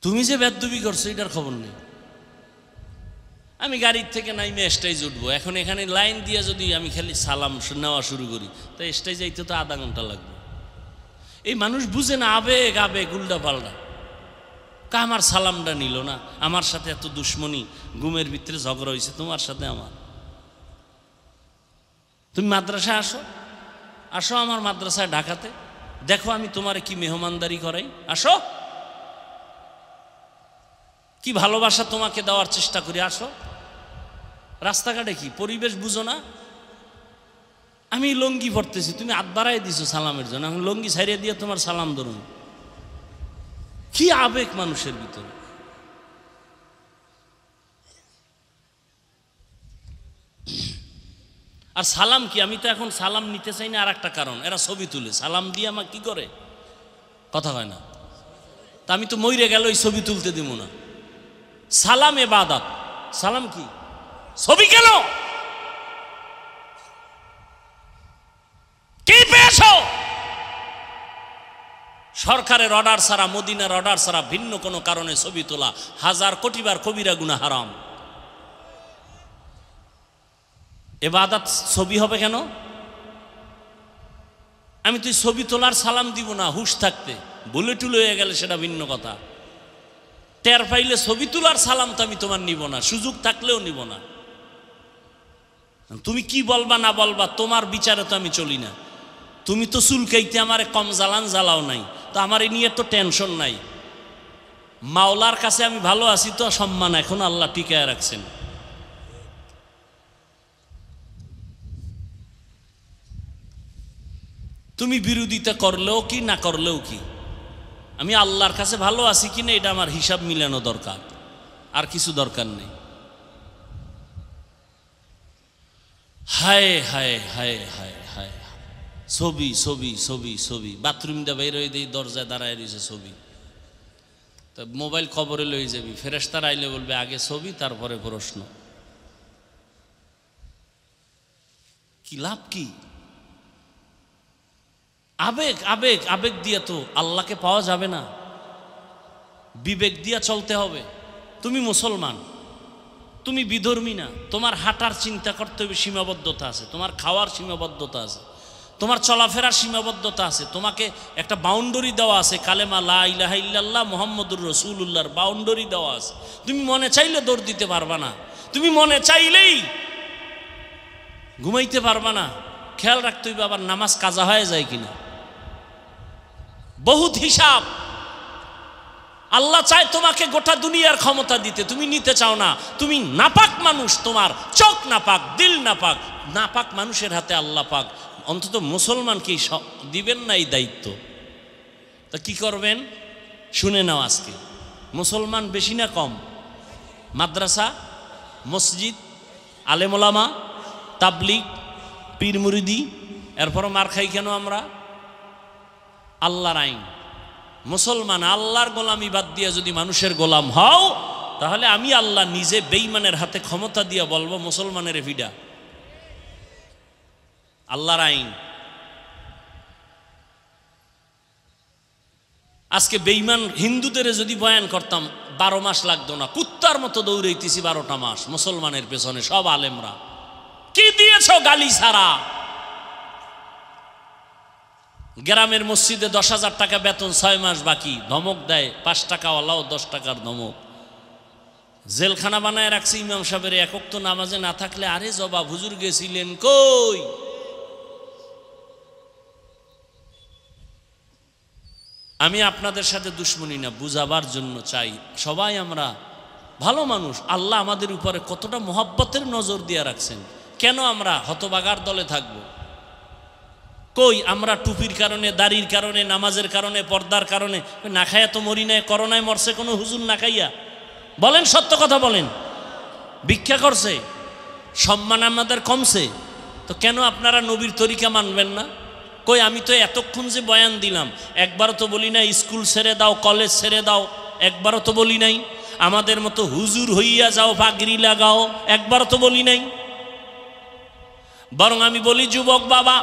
তুমি যে বেদবি করছো এটার খবর নেই। আমি গাড়ির থেকে নাইমে স্টেজ উঠবো, এখন এখানে লাইন দিয়ে যদি আমি খালি সালাম নেওয়া শুরু করি, তো স্টেজ যাইতে তো আধা ঘন্টা লাগবে। এই মানুষ বুঝে না, আবেগ আবেগ উল্টা পাল্টা। আমার সালামটা নিল না, আমার সাথে এত দুশ্মনী, ঘুমের ভিতরে ঝগড়া হয়েছে তোমার সাথে আমার। তুমি মাদ্রাসায় আসো, আসো আমার মাদ্রাসায় ঢাকাতে, দেখো আমি তোমার কি মেহমানদারি করাই, আসো কি ভালোবাসা তোমাকে দেওয়ার চেষ্টা করি, আসো। রাস্তাঘাটে কি পরিবেশ বুঝো না? আমি লঙ্গি পড়তেছি, তুমি হাত বাড়াই দিছো সালামের জন্য, আমি লঙ্গি ছাড়িয়ে দিয়ে তোমার সালাম ধরুন। কি আবেগ মানুষের ভিতরে! আর সালাম কি, আমি তো এখন সালাম নিতে চাই না, আর একটা কারণ, এরা ছবি তুলে সালাম দিয়ে আমার কি করে, কথা হয় না। তা আমি তো মইরে গেল এই ছবি তুলতে দিব না। সালাম ইবাদত, সালাম কি ছবি কেন? কি পেয়েছো? সরকারের অর্ডার ছাড়া, মদিনার অর্ডার ছাড়া ভিন্ন কোনো কারণে ছবি তোলা 1000 কোটি বার কবিরা গুনাহ হারাম। ইবাদত ছবি হবে কেন? আমি তুই ছবি তোলার সালাম দিব না হুশ থাকতে, বলে টুলে হয়ে গেলে সেটা ভিন্ন কথা। টের পাইলে ছবি তোলার সালাম তো আমি তোমার নিব না, সুযোগ থাকলেও নিব না। তুমি কি বলবা না বলবা তোমার বিচারে তো আমি চলি না। তুমি তো চুলকাইতে আমারে কম জ্বালান জ্বালাও নাই, তো আমার এই নিয়ে তো টেনশন নাই। মাওলার কাছে আমি ভালো আছি, তো সম্মান এখন আল্লাহ টিকায় রাখছেন। তুমি বিরোধিতা করলেও কি না করলেও কি, আমি আল্লাহর কাছে ভালো আছি কিনা এটা আমার হিসাব মিলানো দরকার, আর কিছু দরকার নেই। হায় হায় হায় হায় হায়, ছবি ছবি ছবি ছবি, বাথরুম দিয়ে বাইরে হয়ে দিই, দরজায় দাঁড়ায় রয়েছে ছবি। তো মোবাইল কবরে লয়ে যাবি, ফেরেশতারা আইলে বলবে আগে ছবি তারপরে প্রশ্ন। কি লাভ কি? আবেগ আবেগ আবেগ দিয়ে তো আল্লাহকে পাওয়া যাবে না, বিবেক দিয়ে চলতে হবে। তুমি মুসলমান, তুমি বিধর্মী না, তোমার হাঁটার চিন্তা করতে হবে, সীমাবদ্ধতা আছে, তোমার খাওয়ার সীমাবদ্ধতা আছে, তোমার চলাফেরার সীমাবদ্ধতা আছে, তোমাকে একটা বাউন্ডারি দেওয়া আছে, কালেমা লা ইলাহা ইল্লাল্লাহ মুহাম্মাদুর রাসূলুল্লাহর বাউন্ডারি দেওয়া আছে। তুমি মনে চাইলে দৌড় দিতে পারবা না, তুমি মনে চাইলেই ঘুমাইতে পারবা না। খেয়াল রাখতে হইবে আবার নামাজ কাজা হয়ে যায় কিনা, বহুত হিসাব। আল্লাহ চায় তোমাকে গোটা দুনিয়ার ক্ষমতা দিতে, তুমি নিতে চাও না। তুমি নাপাক মানুষ, তোমার চোখ নাপাক, দিল নাপাক, নাপাক মানুষের হাতে আল্লাহ পাক অন্তত মুসলমানকে দিবেন না এই দায়িত্ব। তা কি করবেন শুনে নাও আজকে। মুসলমান বেশি না কম? মাদ্রাসা, মসজিদ, আলেম ওলামা, তাবলিগ, পীর মুরিদি, এরপর মার খাই কেন আমরা? আল্লাহর আইন। মুসলমান আল্লাহর গোলামি বাদ দিয়ে যদি মানুষের গোলাম হও, তাহলে আমি আল্লাহ নিজে বেঈমানের হাতে ক্ষমতা দিয়ে বলবো মুসলমানের ভিডা। আল্লাহর আইন। আজকে বেঈমান হিন্দুদের যদি বয়ান করতাম 12 মাস লাগতো না, কুত্তার মতো দৌড়াইতেছি 12টা মাস মুসলমানের পেছনে। সব আলেমরা কি দিয়েছ গালি ছাড়া? গ্রামের মসজিদে 10,000 টাকা বেতন, 6 মাস বাকি, ধমক দেয় 5 টাকাওয়ালাও 10 টাকার ধমক। জেলখানা বানায় রাখছে ইমাম সাহেবের, একক তো নামাজে না থাকলে আরে জবাব হুজুর গেছিলেন কই? আমি আপনাদের সাথে দুশ্মনী না, বুঝাবার জন্য চাই। সবাই আমরা ভালো মানুষ, আল্লাহ আমাদের উপরে কতটা মহব্বতের নজর দিয়ে রাখছেন। কেন আমরা হতবাগার দলে থাকবো? কই আমরা টুপির কারণে, দাড়ির কারণে, নামাজের কারণে, পর্দার কারণে না খাইয়া তো মরি নাই। করোনায় মরছে কোনো হুজুর না খাইয়া? বলেন, সত্য কথা বলেন। ভিক্ষা করছে, সম্মান আমাদের কমছে, তো কেন আপনারা নবীর তরিকা মানবেন না? কই আমি তো এতক্ষণ যে বয়ান দিলাম, একবারও তো বলি নাই স্কুল ছেড়ে দাও, কলেজ ছেড়ে দাও, একবারও তো বলি নাই আমাদের মতো হুজুর হইয়া যাও, পাগড়ি লাগাও, একবারও তো বলি নাই। বরং আমি বলি, যুবক বাবা,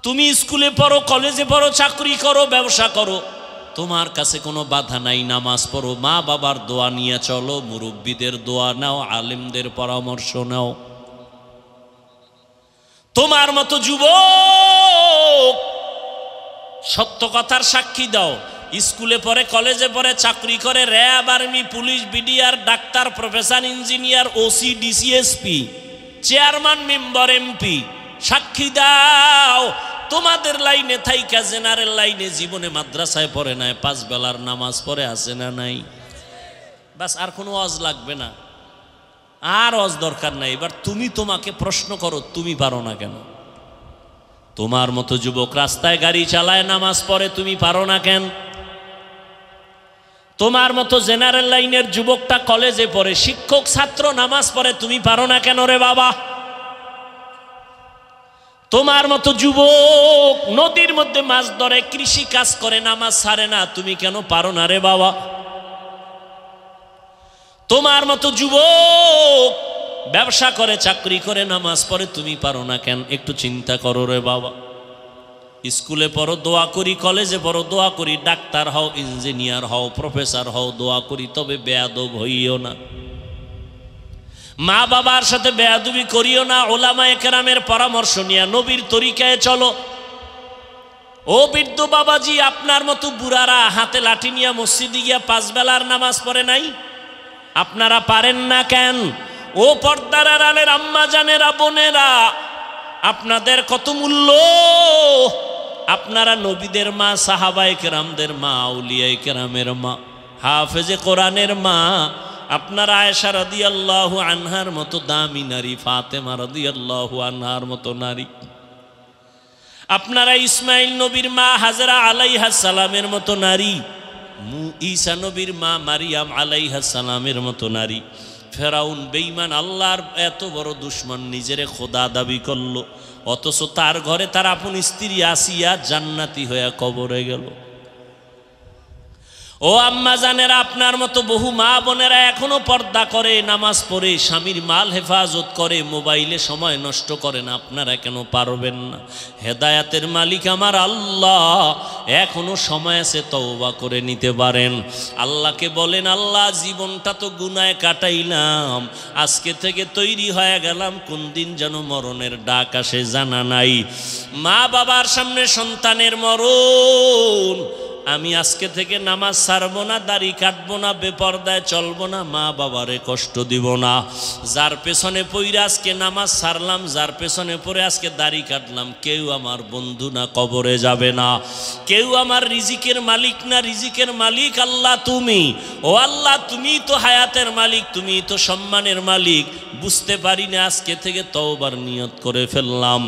তুমি স্কুলে পড়ো, কলেজে পড়ো, চাকরি করো, ব্যবসা করো, তোমার কাছে কোনো বাধা নাই। নামাজ পড়ো, মা বাবার দোয়া নিয়ে চলো, মুরব্বীদের দোয়া নাও, আলেমদের পরামর্শ নাও। তোমার মতো যুবক সত্য কথার সাক্ষী দাও। স্কুলে পড়ে, কলেজে পড়ে, চাকরি করে, RAB, army, police, BDR, doctor, professor, engineer, OC, DC, SP, chairman, member, MP, সাক্ষী দাও। তোমাদের লাইনে থাইকা জেনারেল লাইনে জীবনে মাদ্রাসায় পড়ে নাই, 5 বেলার নামাজ পড়ে আছে না নাই? বাস, আর কোনো ওয়াজ লাগবে না, আর ওয়াজ দরকার নাই। এবার তুমি তোমাকে প্রশ্ন করো, তুমি পারো না কেন? তোমার মতো যুবক রাস্তায় গাড়ি চালায়, নামাজ পড়ে, তুমি পারো না কেন? তোমার মতো জেনারেল লাইনের যুবকটা কলেজে পড়ে, শিক্ষক, ছাত্র, নামাজ পড়ে, তুমি পারো না কেন রে বাবা? তোমার মতো যুবক নদীর মধ্যে মাছ ধরে, কৃষি কাজ করে, নামাজ ছাড়ে না, তুমি কেন পারো না রে বাবা? তোমার মতো যুবক ব্যবসা করে, চাকরি করে, নামাজ পড়ে, তুমি পারো না কেন? একটু চিন্তা করো রে বাবা। স্কুলে পড়ো, দোয়া করি, কলেজে পড়ো, দোয়া করি, ডাক্তার হও, ইঞ্জিনিয়ার হও, প্রফেসর হও, দোয়া করি, তবে বেয়াদব হইও না। মা বাবার সাথে বেয়াদবি করিও না। ওলামায়ে কেরামের পরামর্শ নিয়ে নবীর তরিকায় চলো। ও বৃদ্ধ বাবাজি, আপনার মতো বুড়ারা হাতে লাঠি নিয়ে মসজিদে গিয়া 5 বেলার নামাজ পড়ে নাই? আপনারা পারেন না কেন? ও পর্দার আড়ালের আম্মা জানেরা, বোনেরা, আপনাদের কত মূল্য। আপনারা নবীদের মা, সাহাবায়ে কেরামদের মা, আউলিয়ায়ে কেরামের মা, হাফেজে কোরআনের মা। আপনারা আয়েশা রাদিয়াল্লাহু আনহার মতো দামি নারী, ফাতেমা রাদিয়াল্লাহু আনহার মতো নারী। আপনারা ইসমাইল নবীর মা হাজরা আলাইহাস সালামের মতো নারী, ঈসা নবীর মা মারিয়াম আলাইহাস সালামের মতো নারী। ফেরাউন বেঈমান, আল্লাহর এত বড় দুশমন, নিজেরে খোদা দাবি করলো, অথচ তার ঘরে তার আপন স্ত্রী আসিয়া জান্নাতি হয়ে কবরে গেল। ও আম্মা জানেরা, আপনার মতো বহু মা বোনেরা এখনো পর্দা করে, নামাজ পড়ে, স্বামীর মাল হেফাজত করে, মোবাইলে সময় নষ্ট করেন। আপনারা কেন পারবেন না? হেদায়াতের মালিক আমার আল্লাহ, এখনো সময় আছে, তওবা করে নিতে পারেন। আল্লাহকে বলেন, আল্লাহ জীবনটা তো গুনায় কাটাইলাম, আজকে থেকে তৈরি হয়ে গেলাম, কোন দিন যেন মরণের ডাক আসে জানা নাই। মা বাবার সামনে সন্তানের মরণ, আমি আজকে থেকে নামাজ ছাড়বো না, দাড়ি কাটবো না, বেপরদায় চলবো না, মা বাবারে কষ্ট দিব না। যার পেছনে পড়ে আজকে নামাজ ছাড়লাম, যার পেছনে পড়ে আজকে দাড়ি কাটলাম, কেউ আমার বন্ধু না, কবরে যাবে না। কেউ আমার রিজিকের মালিক না, রিজিকের মালিক আল্লাহ তুমি। ও আল্লাহ, তুমি তো হায়াতের মালিক, তুমি তো সম্মানের মালিক। বুঝতে পারি না, আজকে থেকে তওবার নিয়ত করে ফেললাম।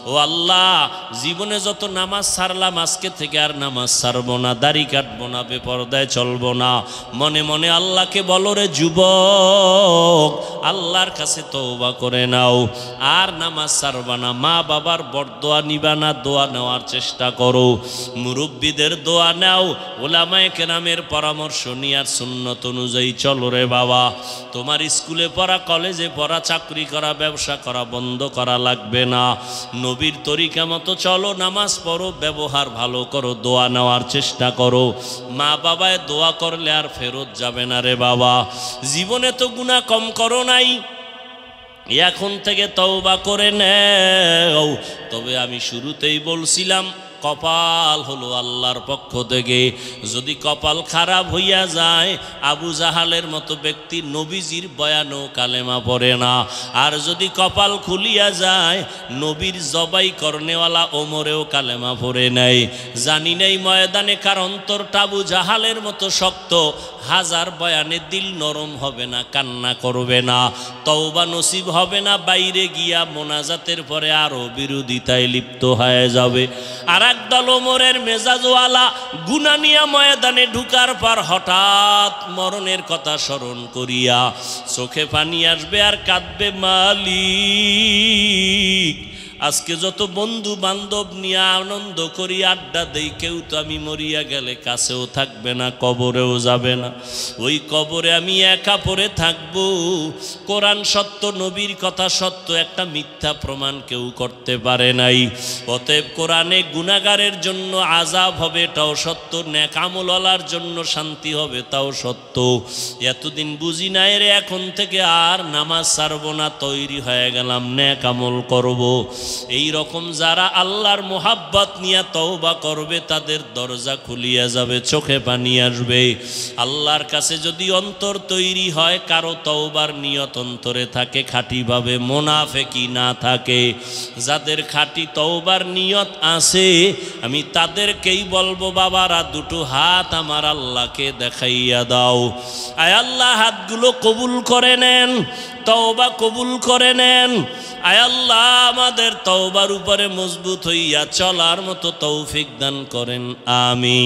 ও আল্লাহ, জীবনে যত নামাজ ছাড়লাম, আজকে থেকে আর নামাজ ছাড়বো না, দাড়ি কাটবো না, বেপরদায় চলবো না। মনে মনে আল্লাহকে বলো, রে যুবক, আল্লাহর কাছে তওবা করে নাও, আর নামাজ ছাড়বা না। মা বাবার বরদোয়া নিবা না, দোয়া নেওয়ার চেষ্টা করো। মুরব্বীদের দোয়া নাও, ওলামায়ে কেরামের পরামর্শ নিয়ে সুন্নত অনুযায়ী চলো রে বাবা। তোমার স্কুলে পড়া, কলেজে পড়া, চাকরি করা, ব্যবসা করা বন্ধ করা লাগবে না। নবীর তরিকা মতো চলো, নামাজ পড়ো, ব্যবহার ভালো করো, দোয়া নেওয়ার চেষ্টা করো। মা বাবায় দোয়া করলে আর ফেরত যাবে না রে বাবা। জীবনে তো গুনাহ কম করো নাই, এখন থেকে তওবা করে নেও। তবে আমি শুরুতেই বলছিলাম, কপাল হলো আল্লাহর পক্ষ থেকে। যদি কপাল খারাপ হইয়া যায়, আবু জাহালের মতো ব্যক্তি নবীজির বয়ানও কালেমা পড়ে না। আর যদি কপাল খুলিয়া যায়, নবীর জবাই করনেওয়ালা ওমরেও কালেমা পড়ে নেয়। জানি নেই ময়দানে কার অন্তরটা আবু জাহালের মতো শক্ত, হাজার বয়ানে দিল নরম হবে না, কান্না করবে না, তওবা নসিব হবে না, বাইরে গিয়া মোনাজাতের পরে আরো বিরোধিতায় লিপ্ত হয়ে যাবে। আর একদল ওমরের মেজাজওয়ালা গুনাহ নিয়া ময়দানে ঢুকার পর হঠাৎ মরণের কথা স্মরণ করিয়া চোখে পানি আসবে আর কাঁদবে, মালিক আজকে যত বন্ধু বান্ধব নিয়ে আনন্দ করি, আড্ডা দেই, কেউ তো আমি মরিয়া গেলে কাছেও থাকবে না, কবরেও যাবে না। ওই কবরে আমি একা পড়ে থাকবো। কোরআন সত্য, নবীর কথা সত্য, একটা মিথ্যা প্রমাণ কেউ করতে পারে নাই। অতএব কোরআনে গুনাহগারের জন্য আযাব হবে, এটাও সত্য, নেক আমলওয়ালার জন্য শান্তি হবে, তাও সত্য। এতদিন বুঝি নাই রে, এখন থেকে আর নামাজ ছাড়বো না, তৈরি হয়ে গেলাম, নেক আমল করবো। এই রকম যারা আল্লাহর মোহাব্বত নিয়ে তওবা করবে, তাদের দরজা খুলিয়া যাবে, চোখে পানি আসবে। আল্লাহর কাছে যদি অন্তর তৈরি হয়, কারো তওবার নিয়ত অন্তরে থাকে খাঁটিভাবে, মুনাফিকি না থাকে, যাদের খাঁটি তওবার নিয়ত আছে, আমি তাদেরকেই বলবো, বাবারা দুটো হাত আমার আল্লাহকে দেখাইয়া দাও। আয় আল্লাহ, হাতগুলো কবুল করে নেন, তওবা কবুল করে নেন। আয় আল্লাহ, আমাদের তওবার উপরে মজবুত হইয়া চলার মতো তৌফিক দান করেন, আমিন।